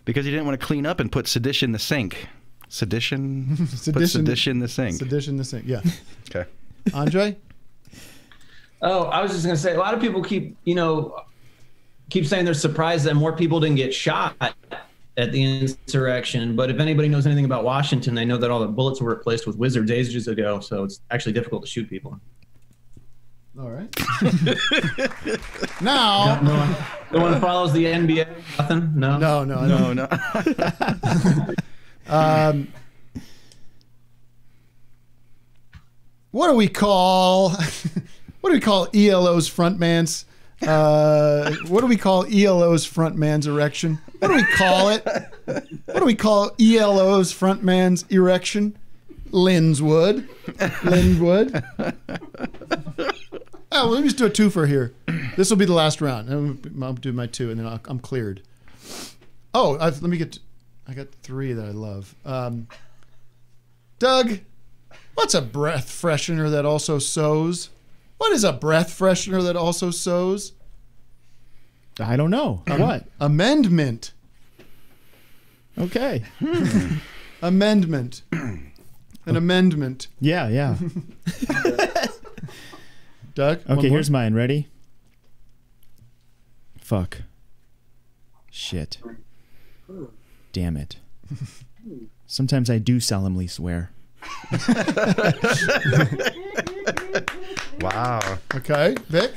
because he didn't want to clean up and put sedition in the sink. Sedition. Put sedition in the sink. Sedition in the sink. Yeah. Okay. Andre. Oh, I was just gonna say a lot of people keep saying they're surprised that more people didn't get shot at the insurrection, but if anybody knows anything about Washington, they know that all the bullets were replaced with wizards ages ago, so it's actually difficult to shoot people. All right. Now, no one follows the NBA. Nothing. No. What do we call ELO's frontman's? What do we call ELO's frontman's erection? What do we call it? What do we call ELO's frontman's erection? Linwood. Oh, let me just do a twofer here. This will be the last round. I'll do my two, and then I'm cleared. Oh, I got three that I love. Doug, what's a breath freshener that also sews? What is a breath freshener that also sews? I don't know. What? Amendment. Okay. Amendment. An amendment. Yeah. Doug? Okay, here's mine. Ready? Fuck. Shit. Damn it. Sometimes I do solemnly swear. Wow. Okay, Vic?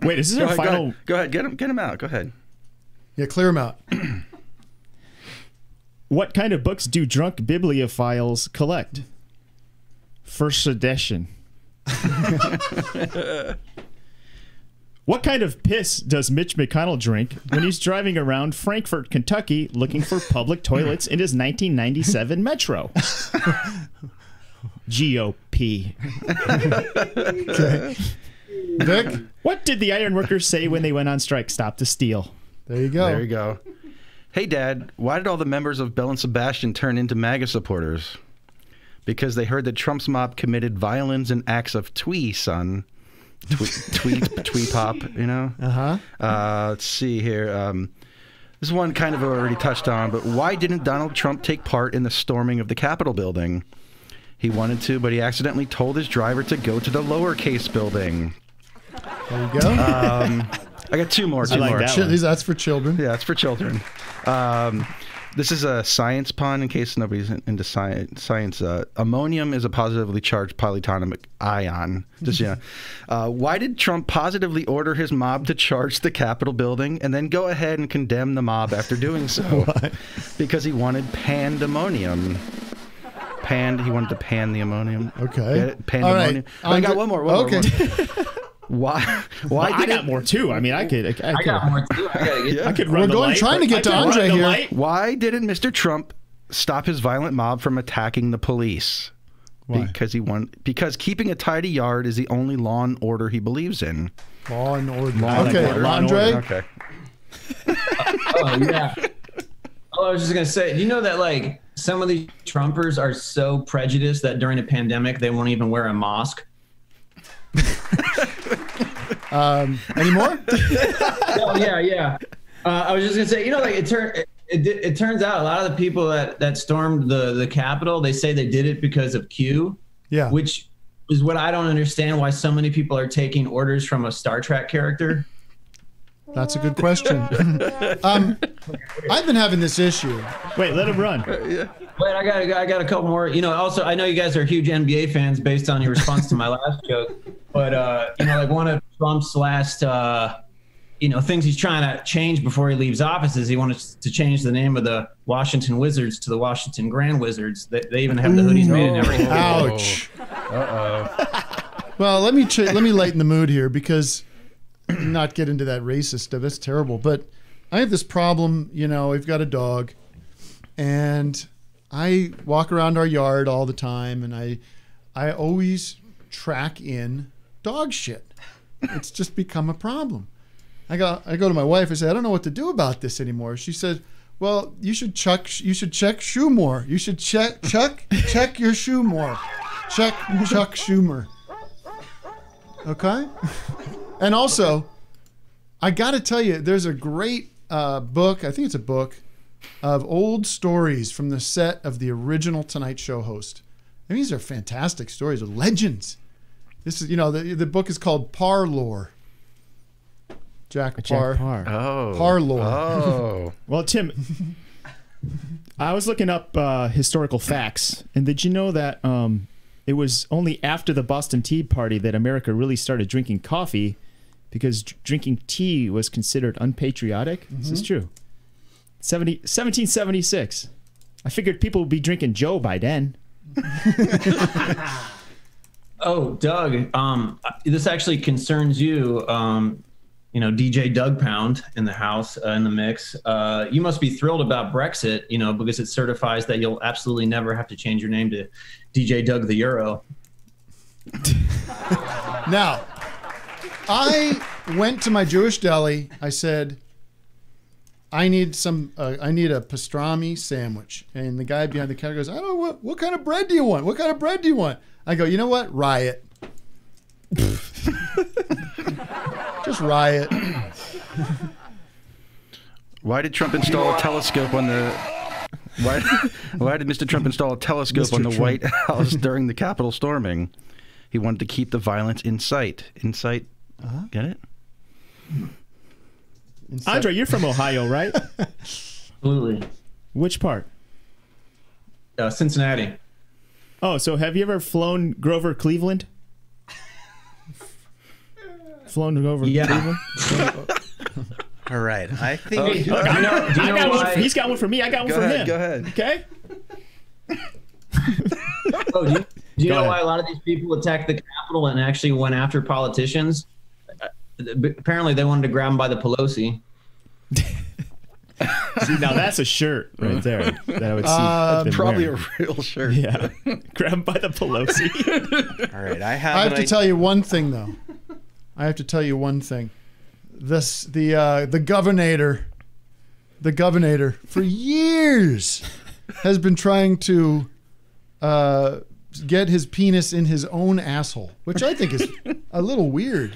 Wait, is this our final? Go ahead. Get him out. Go ahead. Yeah, clear him out. What kind of books do drunk bibliophiles collect? First Sedition. What kind of piss does Mitch McConnell drink when he's driving around Frankfort, Kentucky, looking for public toilets in his 1997 Metro? GOP. Okay. Vic? What did the ironworkers say when they went on strike? Stop the steal. There you go. Hey, Dad, why did all the members of Bell and Sebastian turn into MAGA supporters? Because they heard that Trump's mob committed violence and acts of twee, son. tweet pop, you know? Let's see here. This is one kind of already touched on, but why didn't Donald Trump take part in the storming of the Capitol building? He wanted to, but he accidentally told his driver to go to the lowercase building. There you go. I got two more. That's for children. Yeah, it's for children. This is a science pun in case nobody's into science. Ammonium is a positively charged polyatomic ion. Just, why did Trump positively order his mob to charge the Capitol building and then go ahead and condemn the mob after doing so? Because he wanted pandemonium. He wanted to pan the ammonium. Okay. Get it? Pandemonium. All right. I got one more. Okay. Why? I got more too. I mean, I got more too. I could run the light. Trying to get to Andre here. Why didn't Mr. Trump stop his violent mob from attacking the police? Why? Because keeping a tidy yard is the only law and order he believes in. Law and order. Order. Andre. Okay. Oh yeah. Oh, I was just gonna say, you know that like some of these Trumpers are so prejudiced that during a pandemic they won't even wear a mask. Any more? Oh yeah. I was just gonna say, like it turns out a lot of the people that stormed the Capitol, they say they did it because of Q. Yeah. Which is what I don't understand, why so many people are taking orders from a Star Trek character. That's a good question. I've been having this issue. Wait, let him run. Wait, I got a couple more. Also, I know you guys are huge NBA fans based on your response to my last joke, but like one of Trump's last things he's trying to change before he leaves office is he wanted to change the name of the Washington Wizards to the Washington Grand Wizards. They even have the hoodies made and everything. Ouch. Well, let me lighten the mood here because not get into that racist stuff. That's terrible. But I have this problem. We've got a dog, and I walk around our yard all the time, and I always track in dog shit. It's just become a problem. I go to my wife. I say, I don't know what to do about this anymore. She said, well, you should check shoe more. You should check your shoe more. Chuck Schumer. Okay? And also, I got to tell you, there's a great book, I think it's a book, of old stories from the set of the original Tonight Show host. And these are fantastic stories, they're legends. This is, the book is called Parlor. Jack Parr. Oh. Parlor. Oh. Well, Tim, I was looking up historical facts, and did you know that it was only after the Boston Tea Party that America really started drinking coffee because drinking tea was considered unpatriotic? Mm-hmm. This is true. 1776. I figured people would be drinking Joe by then. Oh, Doug, this actually concerns you. DJ Doug Pound in the house, in the mix. You must be thrilled about Brexit, because it certifies that you'll absolutely never have to change your name to DJ Doug the Euro. Now, I went to my Jewish deli. I said, I need a pastrami sandwich. And the guy behind the counter goes, I don't know, what kind of bread do you want? What kind of bread do you want? I go, you know what? Riot. Just riot. Why did Trump install a telescope on the... Why did Mr. Trump install a telescope on the White House during the Capitol storming? He wanted to keep the violence in sight. In sight. Get it? Andre, you're from Ohio, right? Absolutely. Which part? Cincinnati. Oh, so have you ever flown Grover Cleveland? Flown Grover Cleveland? All right. I think... He's got one for me. I got one for him. Go ahead. Okay? Oh, do you know why a lot of these people attacked the Capitol and actually went after politicians? Apparently, they wanted to grab them by the Pelosi. See, now that's a shirt right there that I would see. Probably a real shirt. Yeah. Grab him by the Pelosi. All right. I have to tell you one thing, though. The governor for years has been trying to get his penis in his own asshole, which I think is a little weird.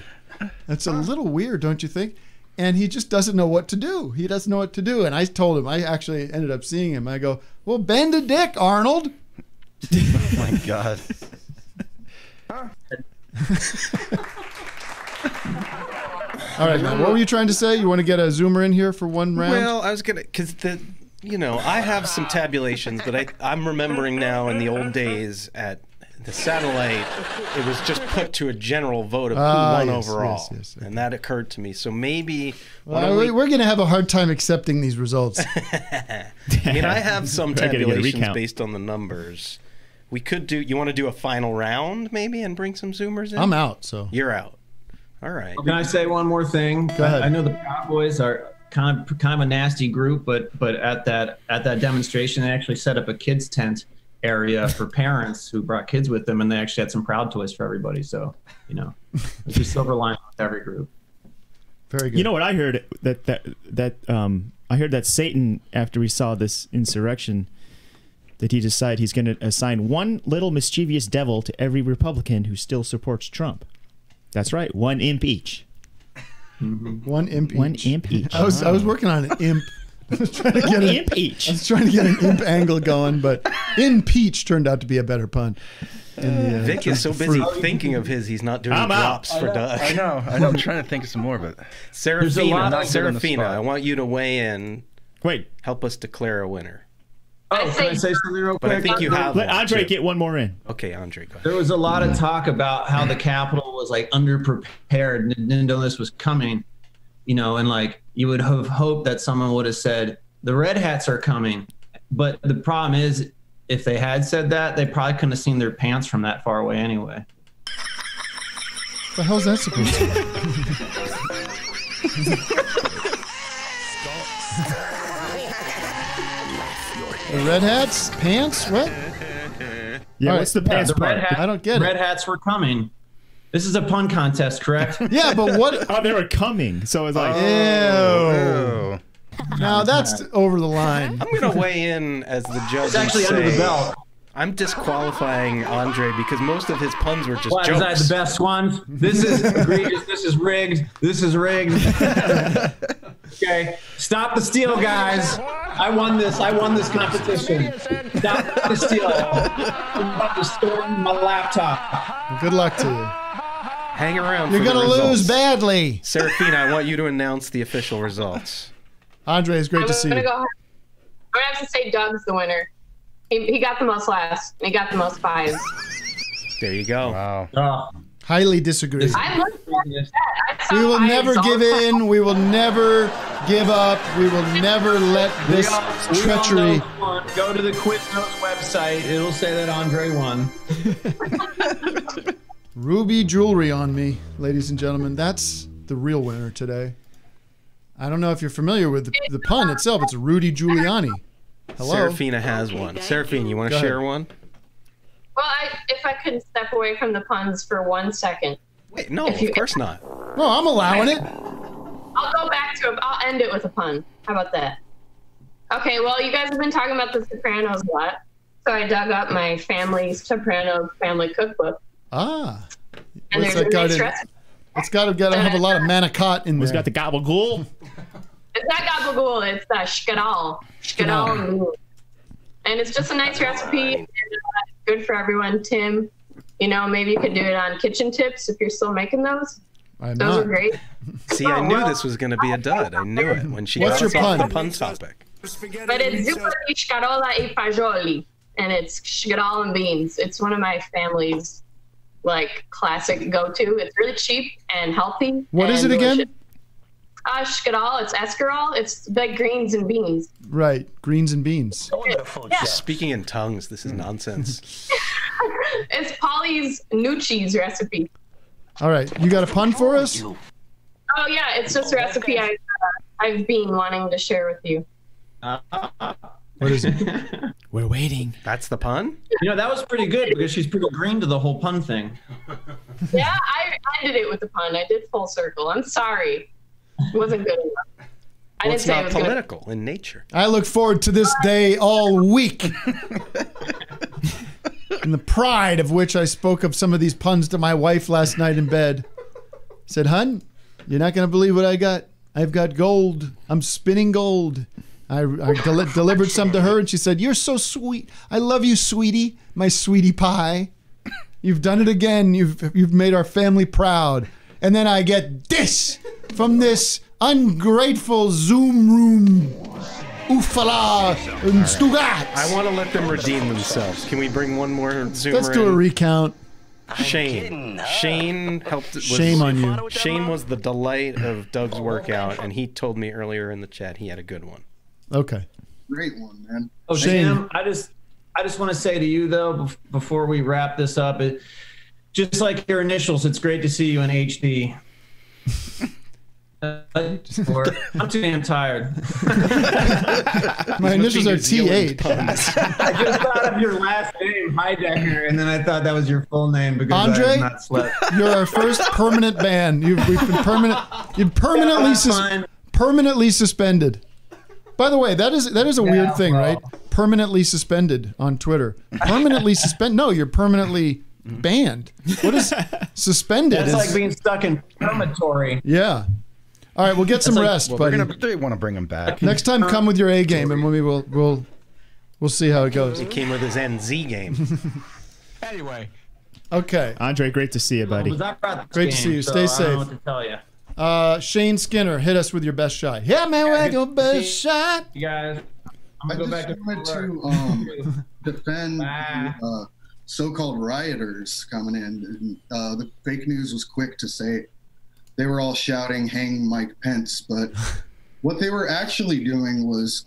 That's a little weird, don't you think? And he just doesn't know what to do. He doesn't know what to do. And I told him, I actually ended up seeing him. I go, well, bend a dick, Arnold. Oh, my God. All right, man. What were you trying to say? You want to get a Zoomer in here for one round? Well, I was going to, because I have some tabulations, but I'm remembering now in the old days at the satellite, it was just put to a general vote of who won overall. Yes. And that occurred to me. So maybe... we're going to have a hard time accepting these results. I mean, I have some tabulations based on the numbers. We could do... You want to do a final round, maybe, and bring some Zoomers in? I'm out, so... You're out. All right. Can I say one more thing? Go ahead. I know the Proud Boys are kind of a nasty group, but at that demonstration, they actually set up a kids tent area for parents who brought kids with them, and they actually had some Proud Toys for everybody. So, there's a silver lining with every group. Very good. You know what I heard? I heard that Satan, after he saw this insurrection, that he decided he's going to assign one little mischievous devil to every Republican who still supports Trump. That's right, one imp each. Mm-hmm. One imp each. One imp each. I was working on an imp. I was trying to get an imp each. I was trying to get an imp angle going, but impeach turned out to be a better pun. Vic is so busy thinking of his, he's not doing drops for Doug. I know. I'm trying to think of some more, but Serafina, I want you to weigh in. Wait, help us declare a winner. Oh, can I say something real quick? But I think you have. Let Andre get one more in. Okay, Andre, go ahead. There was a lot of talk about how the Capitol was like underprepared and didn't know this was coming, and like you would have hoped that someone would have said the Red Hats are coming. But the problem is, if they had said that, they probably couldn't have seen their pants from that far away anyway. What the hell's that supposed to be? The Red Hats? Pants? What? Yeah, what's the pants part? I don't get it. Red Hats were coming. This is a pun contest, correct? Yeah, but what? Oh, they were coming. So it's like... Ew. Now that's over the line. I'm going to weigh in as the judge. It's actually under the belt. I'm disqualifying Andre because most of his puns were just jokes. Was that the best ones? This is egregious. This is rigged. This is rigged. Okay, stop the steal, guys. I won this competition. Stop the steal. I'm about to storm my laptop. Well, good luck to you. Hang around. You're going to lose badly. Serafina, I want you to announce the official results. Andre, it's great to see you. I'm going to have to say Doug's the winner. He got the most laughs. He got the most fives. There you go. Wow. Highly disagree. I looked at that. We will never give in. We will never give up. We will never let this treachery. Go to the Quiznos website. It'll say that Andre won. Ruby jewelry on me, ladies and gentlemen. That's the real winner today. I don't know if you're familiar with the pun itself. It's Rudy Giuliani. Hello. Serafina has one. Serafina, you want to share one? Well, if I could step away from the puns for 1 second. Wait, no, of course not. No, I'm allowing it. I'll go back to it. I'll end it with a pun. How about that? Okay, well, you guys have been talking about The Sopranos a lot. So I dug up my family's Sopranos family cookbook. Ah. And there's a nice recipe. It's got to have a lot of manicotti in there. It's got the gabagool. It's not gabagool. It's shkadal. Shkadal. And it's just a nice recipe. And, good for everyone. Tim, maybe you could do it on Kitchen Tips if you're still making those. Those are great. See, I knew this was going to be a dud. I knew it when she What's got your us pun? off the pun topic. But it's zuppa di scarola e fagioli. And it's shkadal and beans. It's one of my family's classic go-to. It's really cheap and healthy. What is it again? Shkadal. It's escarole. It's like greens and beans. Right, greens and beans. Yeah. Speaking in tongues, this is nonsense. It's Polly's new cheese recipe. All right, you got a pun for us? Oh yeah, it's just a recipe I've been wanting to share with you. What is it? We're waiting. That's the pun? That was pretty good because she's pretty green to the whole pun thing. Yeah, I did it with the pun. I did full circle. I'm sorry. It wasn't good enough. I didn't it's say not it was political in nature. I look forward to this day all week. and the pride of which I spoke of some of these puns to my wife last night in bed. I said, "Hun, you're not going to believe what I got. I've got gold. I'm spinning gold." I delivered some to her, and she said, "You're so sweet. I love you, sweetie, my sweetie pie. You've done it again. You've made our family proud." And then I get this from this ungrateful Zoom room oofala and Stugat. I want to let them redeem themselves. Can we bring one more Zoomer? Let's do a recount. Shane helped. Shame on you. Shane was the delight of Doug's workout, and he told me earlier in the chat he had a good one. Okay. Great one, man. Oh, Shane, I just want to say to you though, before we wrap this up, just like your initials, it's great to see you in HD. I'm too damn tired. My initials are T8. I just thought of your last name, Heidecker, and then I thought that was your full name because Andre, I have not slept. You're our first permanent ban. You've been permanently suspended. By the way, that is a weird thing, right? Permanently suspended on Twitter. Permanently suspended? No, you're permanently banned. What is suspended? That's like being stuck in purgatory. Yeah. All right, we'll get some rest, buddy. They want to bring him back. Next time, come with your A game, and we'll see how it goes. He came with his NZ game. Anyway. Okay. Andre, great to see you, buddy. Great to see you. Stay safe. I don't know what to tell you. Shane Skinner, hit us with your best shot. Hit me with your best shot. You guys, I'm gonna go back to defend so-called rioters coming in. The fake news was quick to say they were all shouting, "Hang Mike Pence," but what they were actually doing was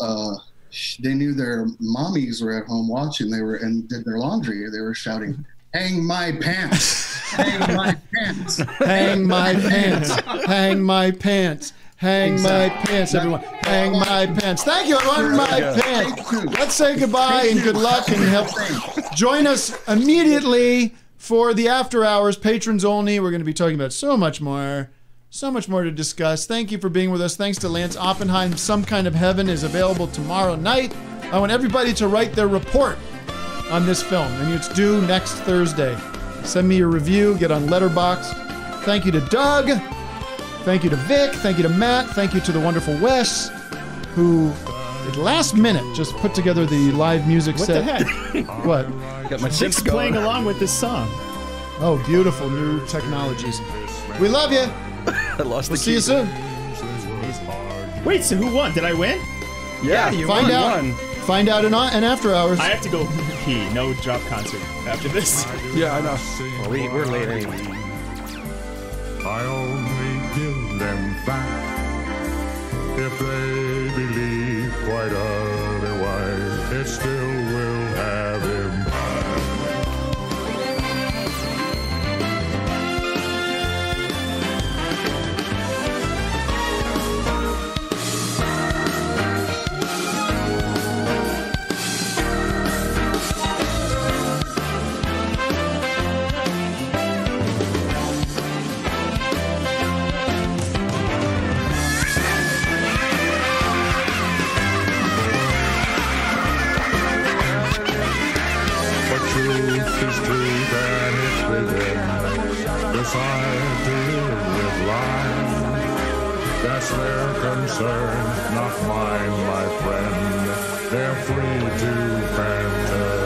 they knew their mommies were at home watching. And did their laundry. They were shouting, "Hang my pants! Hang my pants! Hang my pants! Hang my pants! Hang my pants, everyone! Hang my pants!" Thank you, everyone. My pants. Let's say goodbye and good luck, and help. Join us immediately for the after hours, patrons only. We're going to be talking about so much more to discuss. Thank you for being with us. Thanks to Lance Oppenheim. Some Kind of Heaven is available tomorrow night. I want everybody to write their report on this film, and it's due next Thursday. Send me your review. Get on Letterboxd. Thank you to Doug. Thank you to Vic. Thank you to Matt. Thank you to the wonderful Wes, who at last minute just put together the live music set. What the heck? What? Got my Vic's playing along with this song. Oh, beautiful new technologies. We love you. I lost We'll see you soon. Wait, so who won? Did I win? Yeah, you find out. won. Find out in after hours. I have to go pee. No drop concert after this. Yeah, I know. Well, we're late anyway. I only give them back if they believe quite otherwise. It still will have impact. Decide to live with life. That's their concern, not mine, my friend. They're free to fantasize.